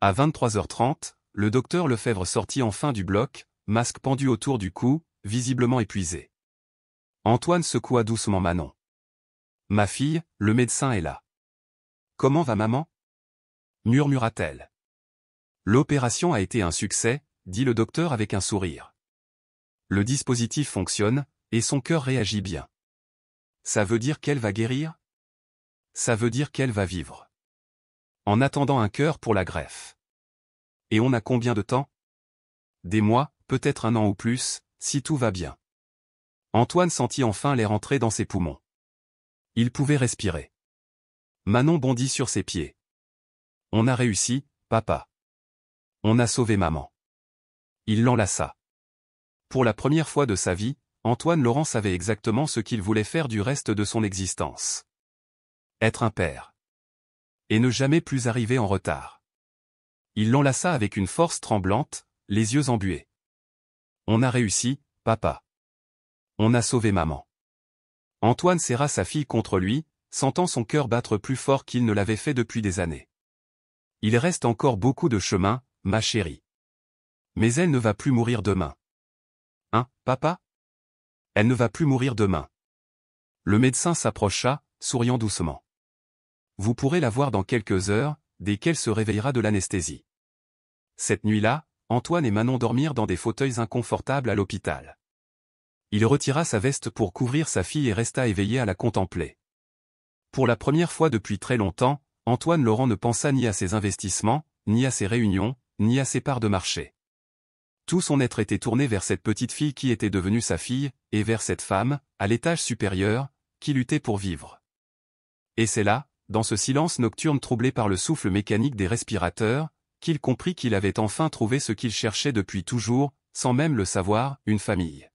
À 23h30, le docteur Lefebvre sortit enfin du bloc, masque pendu autour du cou, visiblement épuisé. Antoine secoua doucement Manon. Ma fille, le médecin est là. Comment va maman? Murmura-t-elle. L'opération a été un succès, dit le docteur avec un sourire. Le dispositif fonctionne, et son cœur réagit bien. Ça veut dire qu'elle va guérir? Ça veut dire qu'elle va vivre. En attendant un cœur pour la greffe. Et on a combien de temps? Des mois, peut-être un an ou plus, si tout va bien. Antoine sentit enfin l'air entrer dans ses poumons. Il pouvait respirer. Manon bondit sur ses pieds. On a réussi, papa. On a sauvé maman. Il l'enlaça. Pour la première fois de sa vie, Antoine Laurent savait exactement ce qu'il voulait faire du reste de son existence. Être un père. Et ne jamais plus arriver en retard. Il l'enlaça avec une force tremblante, les yeux embués. On a réussi, papa. On a sauvé maman. Antoine serra sa fille contre lui, sentant son cœur battre plus fort qu'il ne l'avait fait depuis des années. Il reste encore beaucoup de chemin, ma chérie. Mais elle ne va plus mourir demain. Hein, papa? Elle ne va plus mourir demain. Le médecin s'approcha, souriant doucement. Vous pourrez la voir dans quelques heures, dès qu'elle se réveillera de l'anesthésie. Cette nuit-là, Antoine et Manon dormirent dans des fauteuils inconfortables à l'hôpital. Il retira sa veste pour couvrir sa fille et resta éveillé à la contempler. Pour la première fois depuis très longtemps, Antoine Laurent ne pensa ni à ses investissements, ni à ses réunions, ni à ses parts de marché. Tout son être était tourné vers cette petite fille qui était devenue sa fille, et vers cette femme, à l'étage supérieur, qui luttait pour vivre. Et c'est là, dans ce silence nocturne troublé par le souffle mécanique des respirateurs, qu'il comprit qu'il avait enfin trouvé ce qu'il cherchait depuis toujours, sans même le savoir, une famille.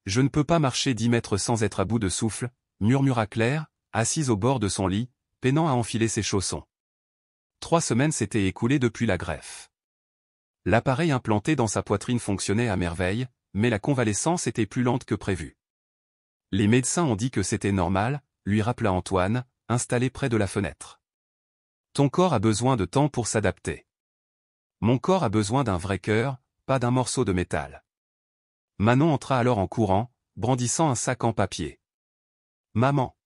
Je ne peux pas marcher 10 mètres sans être à bout de souffle, murmura Claire, assise au bord de son lit, peinant à enfiler ses chaussons. 3 semaines s'étaient écoulées depuis la greffe. L'appareil implanté dans sa poitrine fonctionnait à merveille, mais la convalescence était plus lente que prévu. Les médecins ont dit que c'était normal, lui rappela Antoine, installé près de la fenêtre. Ton corps a besoin de temps pour s'adapter. Mon corps a besoin d'un vrai cœur, pas d'un morceau de métal. Manon entra alors en courant, brandissant un sac en papier. Maman.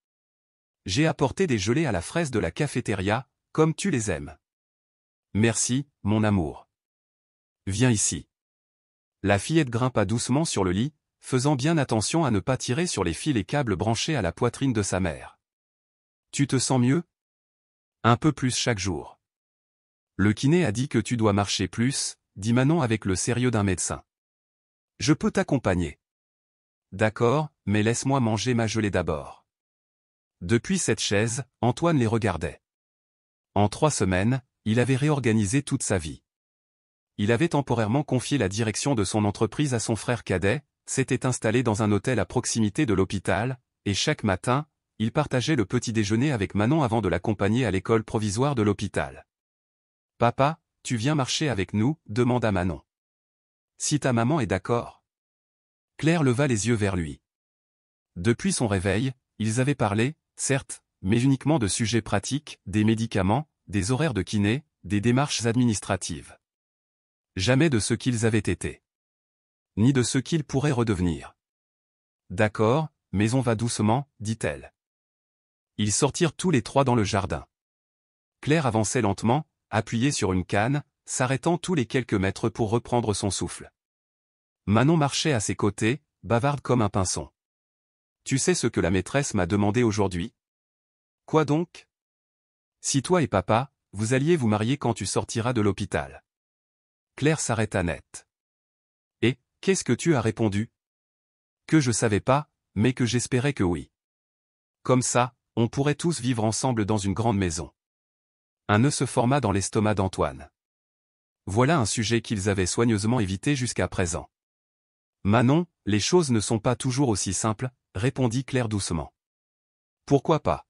J'ai apporté des gelées à la fraise de la cafétéria, comme tu les aimes. Merci, mon amour. Viens ici. La fillette grimpa doucement sur le lit, faisant bien attention à ne pas tirer sur les fils et câbles branchés à la poitrine de sa mère. Tu te sens mieux? Un peu plus chaque jour. Le kiné a dit que tu dois marcher plus, dit Manon avec le sérieux d'un médecin. Je peux t'accompagner. D'accord, mais laisse-moi manger ma gelée d'abord. Depuis cette chaise, Antoine les regardait. En 3 semaines, il avait réorganisé toute sa vie. Il avait temporairement confié la direction de son entreprise à son frère cadet, s'était installé dans un hôtel à proximité de l'hôpital, et chaque matin, il partageait le petit déjeuner avec Manon avant de l'accompagner à l'école provisoire de l'hôpital. Papa, tu viens marcher avec nous, demanda Manon. Si ta maman est d'accord. Claire leva les yeux vers lui. Depuis son réveil, ils avaient parlé, certes, mais uniquement de sujets pratiques, des médicaments, des horaires de kiné, des démarches administratives. Jamais de ce qu'ils avaient été. Ni de ce qu'ils pourraient redevenir. D'accord, mais on va doucement, dit-elle. Ils sortirent tous les trois dans le jardin. Claire avançait lentement, appuyée sur une canne, s'arrêtant tous les quelques mètres pour reprendre son souffle. Manon marchait à ses côtés, bavarde comme un pinson. Tu sais ce que la maîtresse m'a demandé aujourd'hui? Quoi donc? Si toi et papa, vous alliez vous marier quand tu sortiras de l'hôpital. Claire s'arrêta net. Et, qu'est-ce que tu as répondu? Que je savais pas, mais que j'espérais que oui. Comme ça, on pourrait tous vivre ensemble dans une grande maison. Un nœud se forma dans l'estomac d'Antoine. Voilà un sujet qu'ils avaient soigneusement évité jusqu'à présent. Manon, les choses ne sont pas toujours aussi simples, répondit Claire doucement. Pourquoi pas?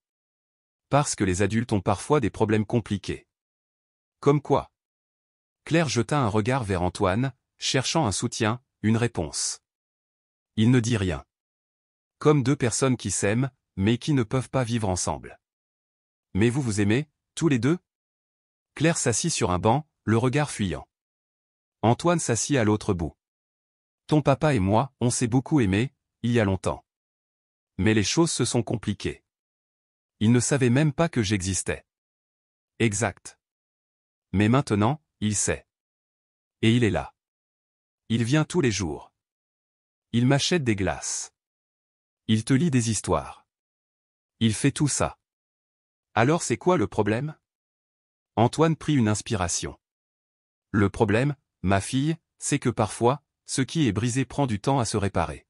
Parce que les adultes ont parfois des problèmes compliqués. Comme quoi? Claire jeta un regard vers Antoine, cherchant un soutien, une réponse. Il ne dit rien. Comme deux personnes qui s'aiment, mais qui ne peuvent pas vivre ensemble. Mais vous vous aimez, tous les deux? Claire s'assit sur un banc, le regard fuyant. Antoine s'assit à l'autre bout. Ton papa et moi, on s'est beaucoup aimés, il y a longtemps. Mais les choses se sont compliquées. Il ne savait même pas que j'existais. Exact. Mais maintenant, il sait. Et il est là. Il vient tous les jours. Il m'achète des glaces. Il te lit des histoires. Il fait tout ça. Alors c'est quoi le problème? Antoine prit une inspiration. Le problème, ma fille, c'est que parfois, ce qui est brisé prend du temps à se réparer.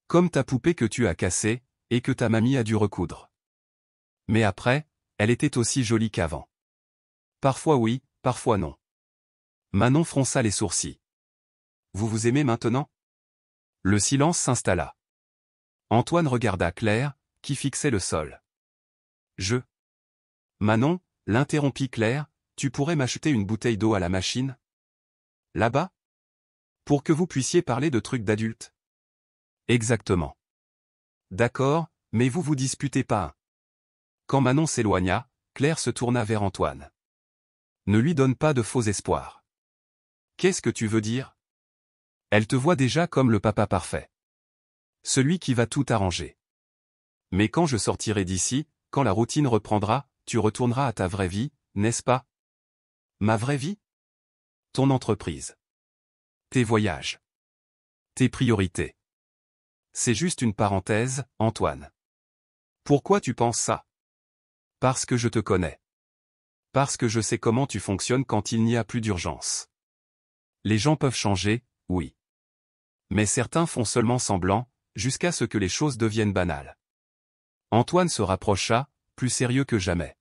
Comme ta poupée que tu as cassée, et que ta mamie a dû recoudre. Mais après, elle était aussi jolie qu'avant. Parfois oui, parfois non. Manon fronça les sourcils. Vous vous aimez maintenant? Le silence s'installa. Antoine regarda Claire, qui fixait le sol. Manon, l'interrompit Claire, tu pourrais m'acheter une bouteille d'eau à la machine? Là-bas? Pour que vous puissiez parler de trucs d'adultes. Exactement. D'accord, mais vous vous disputez pas. Quand Manon s'éloigna, Claire se tourna vers Antoine. Ne lui donne pas de faux espoirs. Qu'est-ce que tu veux dire? Elle te voit déjà comme le papa parfait. Celui qui va tout arranger. Mais quand je sortirai d'ici, quand la routine reprendra, tu retourneras à ta vraie vie, n'est-ce pas? Ma vraie vie? Ton entreprise. Tes voyages. Tes priorités. C'est juste une parenthèse, Antoine. Pourquoi tu penses ça? Parce que je te connais. Parce que je sais comment tu fonctionnes quand il n'y a plus d'urgence. Les gens peuvent changer, oui. Mais certains font seulement semblant, jusqu'à ce que les choses deviennent banales. Antoine se rapprocha, plus sérieux que jamais.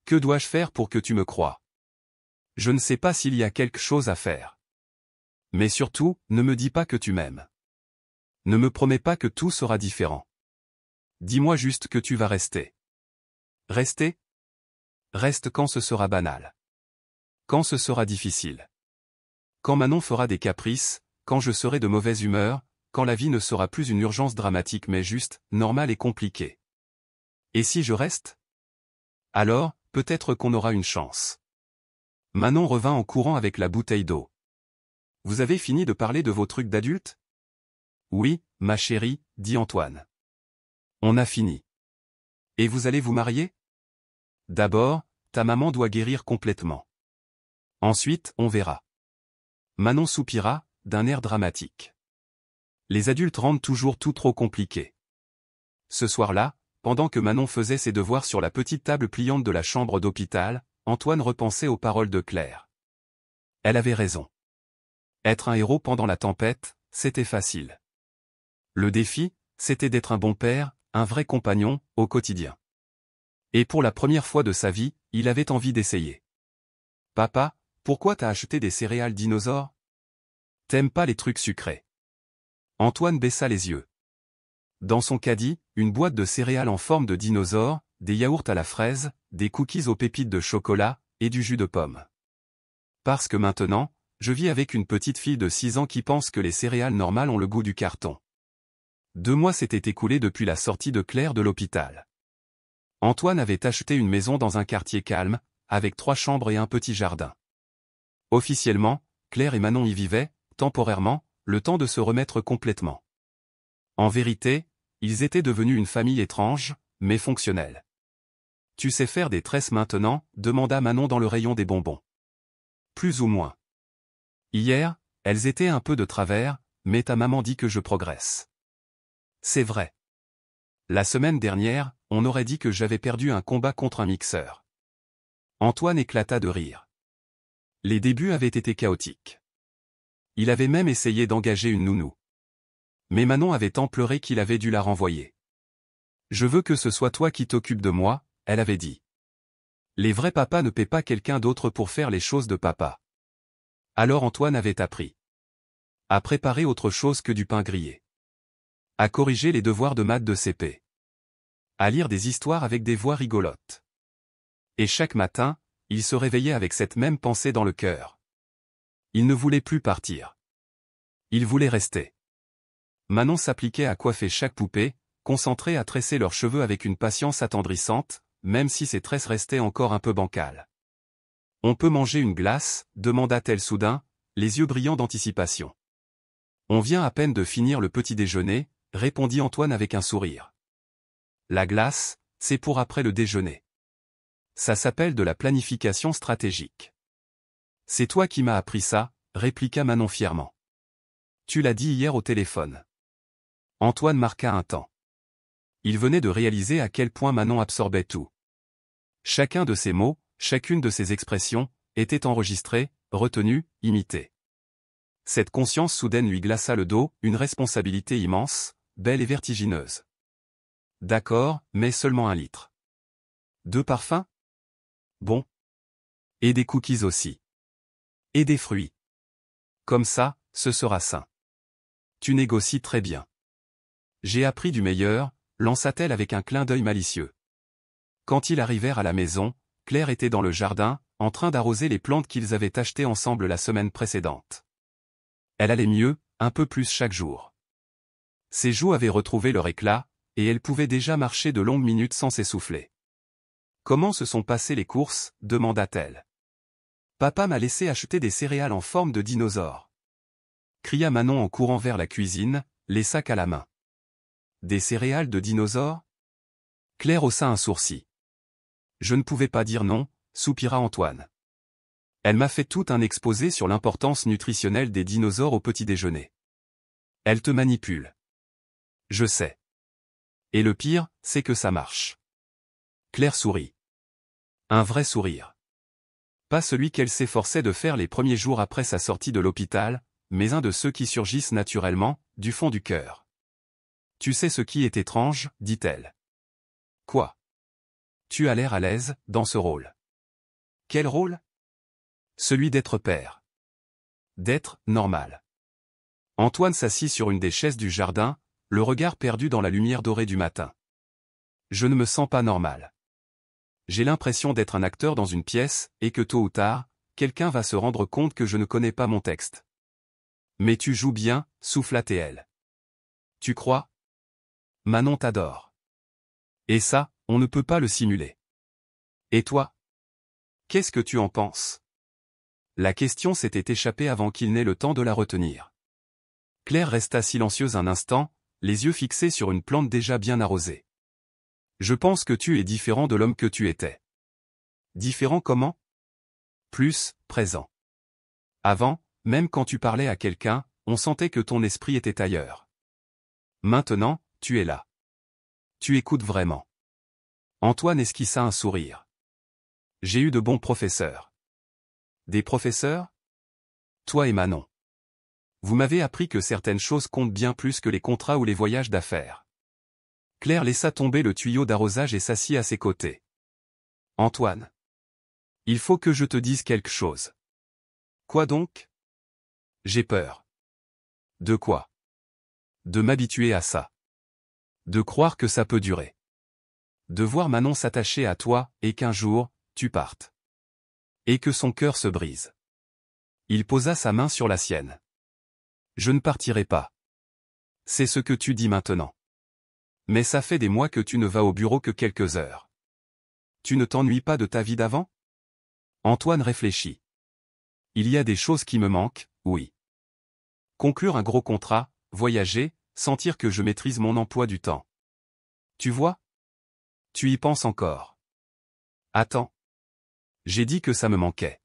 Que dois-je faire pour que tu me croies? Je ne sais pas s'il y a quelque chose à faire. Mais surtout, ne me dis pas que tu m'aimes. Ne me promets pas que tout sera différent. Dis-moi juste que tu vas rester. Rester? Reste quand ce sera banal. Quand ce sera difficile. Quand Manon fera des caprices, quand je serai de mauvaise humeur, quand la vie ne sera plus une urgence dramatique mais juste, normale et compliquée. Et si je reste? Alors, peut-être qu'on aura une chance. Manon revint en courant avec la bouteille d'eau. Vous avez fini de parler de vos trucs d'adultes? Oui, ma chérie, dit Antoine. On a fini. Et vous allez vous marier? D'abord, ta maman doit guérir complètement. Ensuite, on verra. Manon soupira, d'un air dramatique. Les adultes rendent toujours tout trop compliqué. Ce soir-là, pendant que Manon faisait ses devoirs sur la petite table pliante de la chambre d'hôpital, Antoine repensait aux paroles de Claire. Elle avait raison. Être un héros pendant la tempête, c'était facile. Le défi, c'était d'être un bon père, un vrai compagnon, au quotidien. Et pour la première fois de sa vie, il avait envie d'essayer. Papa, pourquoi t'as acheté des céréales dinosaures? T'aimes pas les trucs sucrés? Antoine baissa les yeux. Dans son caddie, une boîte de céréales en forme de dinosaure, des yaourts à la fraise, des cookies aux pépites de chocolat, et du jus de pomme. Parce que maintenant, je vis avec une petite fille de 6 ans qui pense que les céréales normales ont le goût du carton. 2 mois s'étaient écoulés depuis la sortie de Claire de l'hôpital. Antoine avait acheté une maison dans un quartier calme, avec 3 chambres et un petit jardin. Officiellement, Claire et Manon y vivaient, temporairement, le temps de se remettre complètement. En vérité, ils étaient devenus une famille étrange, mais fonctionnelle. « Tu sais faire des tresses maintenant ?» demanda Manon dans le rayon des bonbons. « Plus ou moins. Hier, elles étaient un peu de travers, mais ta maman dit que je progresse. » « C'est vrai. La semaine dernière, on aurait dit que j'avais perdu un combat contre un mixeur. » Antoine éclata de rire. Les débuts avaient été chaotiques. Il avait même essayé d'engager une nounou. Mais Manon avait tant pleuré qu'il avait dû la renvoyer. « Je veux que ce soit toi qui t'occupes de moi », elle avait dit. Les vrais papas ne paient pas quelqu'un d'autre pour faire les choses de papa. Alors Antoine avait appris à préparer autre chose que du pain grillé, à corriger les devoirs de maths de CP, à lire des histoires avec des voix rigolotes. Et chaque matin, il se réveillait avec cette même pensée dans le cœur. Il ne voulait plus partir. Il voulait rester. Manon s'appliquait à coiffer chaque poupée, concentrée à tresser leurs cheveux avec une patience attendrissante, même si ses tresses restaient encore un peu bancales. « On peut manger une glace ?» demanda-t-elle soudain, les yeux brillants d'anticipation. « On vient à peine de finir le petit déjeuner », répondit Antoine avec un sourire. « La glace, c'est pour après le déjeuner. Ça s'appelle de la planification stratégique. »« C'est toi qui m'as appris ça », répliqua Manon fièrement. « Tu l'as dit hier au téléphone. » Antoine marqua un temps. Il venait de réaliser à quel point Manon absorbait tout. Chacun de ses mots, chacune de ses expressions, était enregistré, retenu, imité. Cette conscience soudaine lui glaça le dos, une responsabilité immense, belle et vertigineuse. D'accord, mais seulement 1 litre. 2 parfums? Bon. Et des cookies aussi. Et des fruits. Comme ça, ce sera sain. Tu négocies très bien. J'ai appris du meilleur, lança-t-elle avec un clin d'œil malicieux. Quand ils arrivèrent à la maison, Claire était dans le jardin, en train d'arroser les plantes qu'ils avaient achetées ensemble la semaine précédente. Elle allait mieux, un peu plus chaque jour. Ses joues avaient retrouvé leur éclat, et elle pouvait déjà marcher de longues minutes sans s'essouffler. « Comment se sont passées les courses ?» demanda-t-elle. « Papa m'a laissé acheter des céréales en forme de dinosaure. » cria Manon en courant vers la cuisine, les sacs à la main. « Des céréales de dinosaure ?» Claire haussa un sourcil. « Je ne pouvais pas dire non », soupira Antoine. « Elle m'a fait tout un exposé sur l'importance nutritionnelle des dinosaures au petit déjeuner. Elle te manipule. » « Je sais. Et le pire, c'est que ça marche. » Claire sourit. Un vrai sourire. Pas celui qu'elle s'efforçait de faire les premiers jours après sa sortie de l'hôpital, mais un de ceux qui surgissent naturellement, du fond du cœur. « Tu sais ce qui est étrange ?» dit-elle. « Quoi ? Tu as l'air à l'aise, dans ce rôle. » « Quel rôle ? » Celui d'être père. D'être normal. Antoine s'assit sur une des chaises du jardin, le regard perdu dans la lumière dorée du matin. « Je ne me sens pas normal. J'ai l'impression d'être un acteur dans une pièce, et que tôt ou tard, quelqu'un va se rendre compte que je ne connais pas mon texte. »« Mais tu joues bien, » souffla-t-elle. « Tu crois ? Manon t'adore. Et ça, on ne peut pas le simuler. Et toi ? Qu'est-ce que tu en penses ? » La question s'était échappée avant qu'il n'ait le temps de la retenir. Claire resta silencieuse un instant, les yeux fixés sur une plante déjà bien arrosée. « Je pense que tu es différent de l'homme que tu étais. » Différent comment ? Plus, présent. Avant, même quand tu parlais à quelqu'un, on sentait que ton esprit était ailleurs. Maintenant, tu es là. Tu écoutes vraiment. Antoine esquissa un sourire. « J'ai eu de bons professeurs. » « Des professeurs ? Toi et Manon. Vous m'avez appris que certaines choses comptent bien plus que les contrats ou les voyages d'affaires. » Claire laissa tomber le tuyau d'arrosage et s'assit à ses côtés. « Antoine. Il faut que je te dise quelque chose. » « Quoi donc ? » ?»« J'ai peur. » »« De quoi ? » ?»« De m'habituer à ça. De croire que ça peut durer. De voir Manon s'attacher à toi, et qu'un jour, tu partes. Et que son cœur se brise. Il posa sa main sur la sienne. Je ne partirai pas. C'est ce que tu dis maintenant. Mais ça fait des mois que tu ne vas au bureau que quelques heures. Tu ne t'ennuies pas de ta vie d'avant? Antoine réfléchit. Il y a des choses qui me manquent, oui. Conclure un gros contrat, voyager, sentir que je maîtrise mon emploi du temps. Tu vois? Tu y penses encore. Attends. J'ai dit que ça me manquait.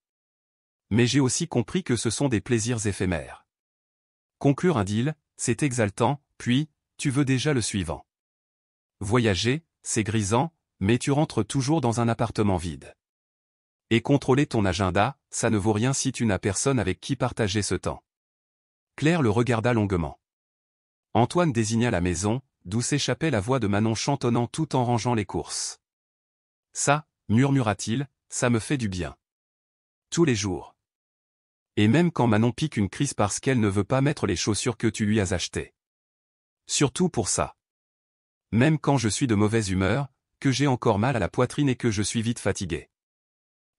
Mais j'ai aussi compris que ce sont des plaisirs éphémères. Conclure un deal, c'est exaltant, puis, tu veux déjà le suivant. Voyager, c'est grisant, mais tu rentres toujours dans un appartement vide. Et contrôler ton agenda, ça ne vaut rien si tu n'as personne avec qui partager ce temps. Claire le regarda longuement. Antoine désigna la maison, d'où s'échappait la voix de Manon chantonnant tout en rangeant les courses. Ça, murmura-t-il, ça me fait du bien. Tous les jours. Et même quand Manon pique une crise parce qu'elle ne veut pas mettre les chaussures que tu lui as achetées. Surtout pour ça. Même quand je suis de mauvaise humeur, que j'ai encore mal à la poitrine et que je suis vite fatigué.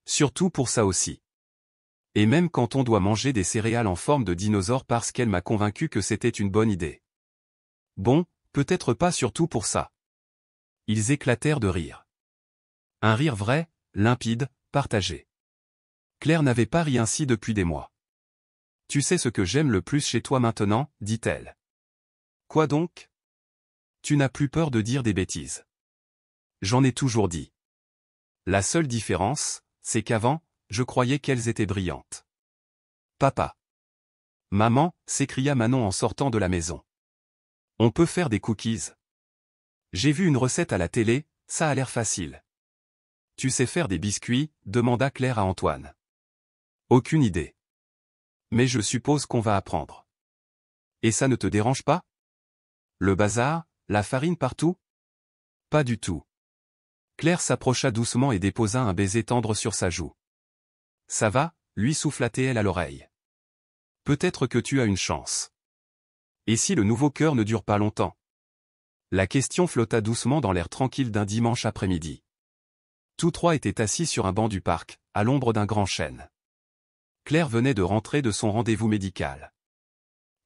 Surtout pour ça aussi. Et même quand on doit manger des céréales en forme de dinosaure parce qu'elle m'a convaincu que c'était une bonne idée. Bon, peut-être pas surtout pour ça. Ils éclatèrent de rire. Un rire vrai, limpide, partagé. Claire n'avait pas ri ainsi depuis des mois. Tu sais ce que j'aime le plus chez toi maintenant, dit-elle. Quoi donc? Tu n'as plus peur de dire des bêtises. J'en ai toujours dit. La seule différence, c'est qu'avant, je croyais qu'elles étaient brillantes. Papa. Maman, s'écria Manon en sortant de la maison. On peut faire des cookies. J'ai vu une recette à la télé, ça a l'air facile. Tu sais faire des biscuits, demanda Claire à Antoine. Aucune idée. Mais je suppose qu'on va apprendre. Et ça ne te dérange pas? Le bazar, la farine partout? Pas du tout. Claire s'approcha doucement et déposa un baiser tendre sur sa joue. Ça va, lui souffla-t-elle à l'oreille. Peut-être que tu as une chance. Et si le nouveau cœur ne dure pas longtemps? La question flotta doucement dans l'air tranquille d'un dimanche après-midi. Tous trois étaient assis sur un banc du parc, à l'ombre d'un grand chêne. Claire venait de rentrer de son rendez-vous médical.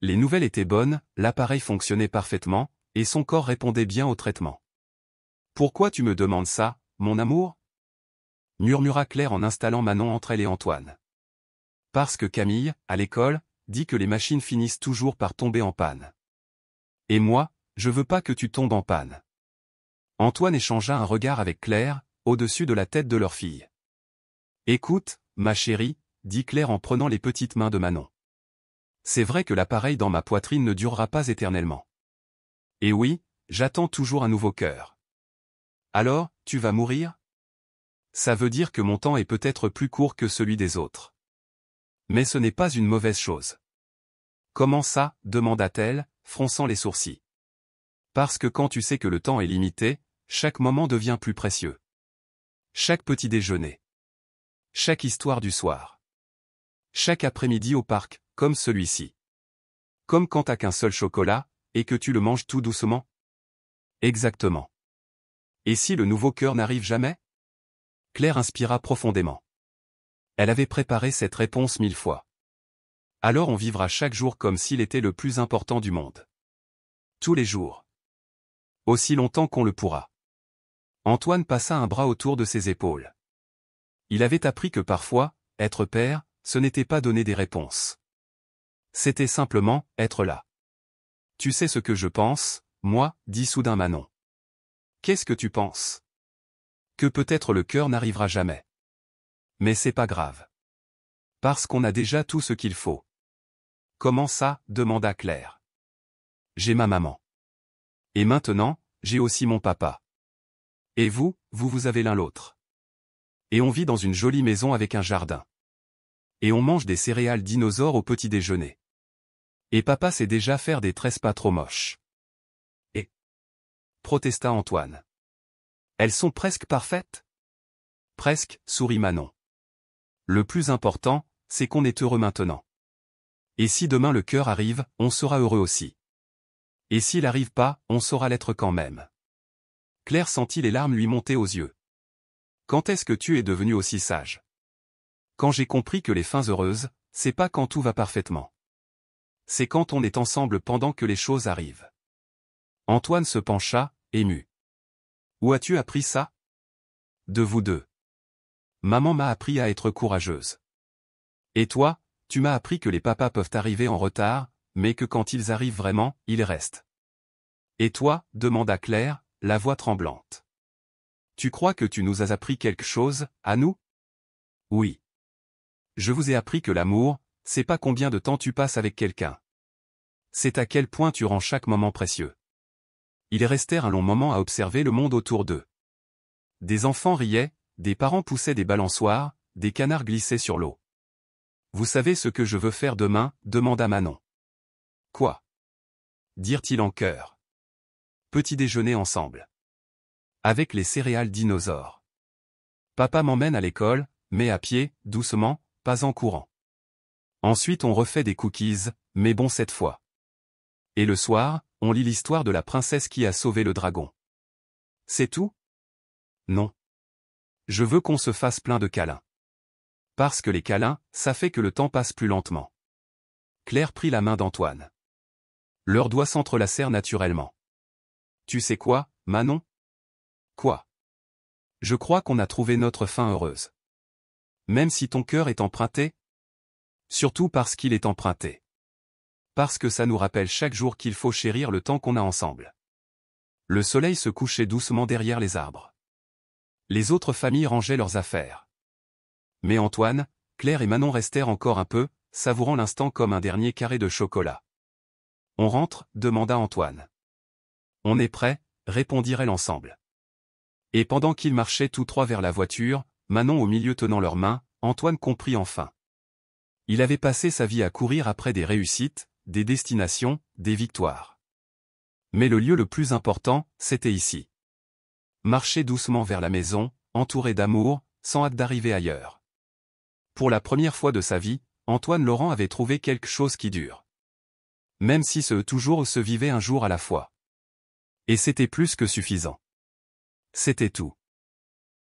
Les nouvelles étaient bonnes, l'appareil fonctionnait parfaitement, et son corps répondait bien au traitement. « Pourquoi tu me demandes ça, mon amour ?» murmura Claire en installant Manon entre elle et Antoine. « Parce que Camille, à l'école, dit que les machines finissent toujours par tomber en panne. Et moi, je veux pas que tu tombes en panne. » Antoine échangea un regard avec Claire, au-dessus de la tête de leur fille. « Écoute, ma chérie, » dit Claire en prenant les petites mains de Manon. C'est vrai que l'appareil dans ma poitrine ne durera pas éternellement. Et oui, j'attends toujours un nouveau cœur. Alors, tu vas mourir? Ça veut dire que mon temps est peut-être plus court que celui des autres. Mais ce n'est pas une mauvaise chose. Comment ça, demanda-t-elle, fronçant les sourcils. Parce que quand tu sais que le temps est limité, chaque moment devient plus précieux. Chaque petit déjeuner. Chaque histoire du soir. Chaque après-midi au parc, comme celui-ci. Comme quand t'as qu'un seul chocolat, et que tu le manges tout doucement? Exactement. Et si le nouveau cœur n'arrive jamais? Claire inspira profondément. Elle avait préparé cette réponse 1000 fois. Alors on vivra chaque jour comme s'il était le plus important du monde. Tous les jours. Aussi longtemps qu'on le pourra. Antoine passa un bras autour de ses épaules. Il avait appris que parfois, être père, ce n'était pas donner des réponses. C'était simplement, être là. Tu sais ce que je pense, moi, dit soudain Manon. Qu'est-ce que tu penses? Que peut-être le cœur n'arrivera jamais. Mais c'est pas grave. Parce qu'on a déjà tout ce qu'il faut. Comment ça, demanda Claire. J'ai ma maman. Et maintenant, j'ai aussi mon papa. Et vous avez l'un l'autre. Et on vit dans une jolie maison avec un jardin. Et on mange des céréales dinosaures au petit déjeuner. Et papa sait déjà faire des tresses pas trop moches. Et protesta Antoine. Elles sont presque parfaites? Presque, sourit Manon. Le plus important, c'est qu'on est heureux maintenant. Et si demain le cœur arrive, on sera heureux aussi. Et s'il arrive pas, on saura l'être quand même. Claire sentit les larmes lui monter aux yeux. Quand est-ce que tu es devenu aussi sage? Quand j'ai compris que les fins heureuses, c'est pas quand tout va parfaitement. C'est quand on est ensemble pendant que les choses arrivent. Antoine se pencha, ému. Où as-tu appris ça? De vous deux. Maman m'a appris à être courageuse. Et toi, tu m'as appris que les papas peuvent arriver en retard, mais que quand ils arrivent vraiment, ils restent. Et toi, demanda Claire, la voix tremblante. Tu crois que tu nous as appris quelque chose, à nous? Oui. Je vous ai appris que l'amour, c'est pas combien de temps tu passes avec quelqu'un. C'est à quel point tu rends chaque moment précieux. Ils restèrent un long moment à observer le monde autour d'eux. Des enfants riaient, des parents poussaient des balançoires, des canards glissaient sur l'eau. Vous savez ce que je veux faire demain? Demanda Manon. Quoi? Dirent-ils en chœur. Petit déjeuner ensemble. Avec les céréales dinosaures. Papa m'emmène à l'école, mais à pied, doucement, pas en courant. Ensuite on refait des cookies, mais bon cette fois. Et le soir, on lit l'histoire de la princesse qui a sauvé le dragon. C'est tout? Non. Je veux qu'on se fasse plein de câlins. Parce que les câlins, ça fait que le temps passe plus lentement. Claire prit la main d'Antoine. Leurs doigts s'entrelacèrent naturellement. Tu sais quoi, Manon? Quoi? Je crois qu'on a trouvé notre fin heureuse. Même si ton cœur est emprunté? Surtout parce qu'il est emprunté. Parce que ça nous rappelle chaque jour qu'il faut chérir le temps qu'on a ensemble. Le soleil se couchait doucement derrière les arbres. Les autres familles rangeaient leurs affaires. Mais Antoine, Claire et Manon restèrent encore un peu, savourant l'instant comme un dernier carré de chocolat. On rentre? Demanda Antoine. On est prêt, répondirent ensemble. Et pendant qu'ils marchaient tous trois vers la voiture, Manon au milieu tenant leurs mains, Antoine comprit enfin. Il avait passé sa vie à courir après des réussites, des destinations, des victoires. Mais le lieu le plus important, c'était ici. Marcher doucement vers la maison, entouré d'amour, sans hâte d'arriver ailleurs. Pour la première fois de sa vie, Antoine Laurent avait trouvé quelque chose qui dure. Même si toujours se vivait un jour à la fois. Et c'était plus que suffisant. C'était tout.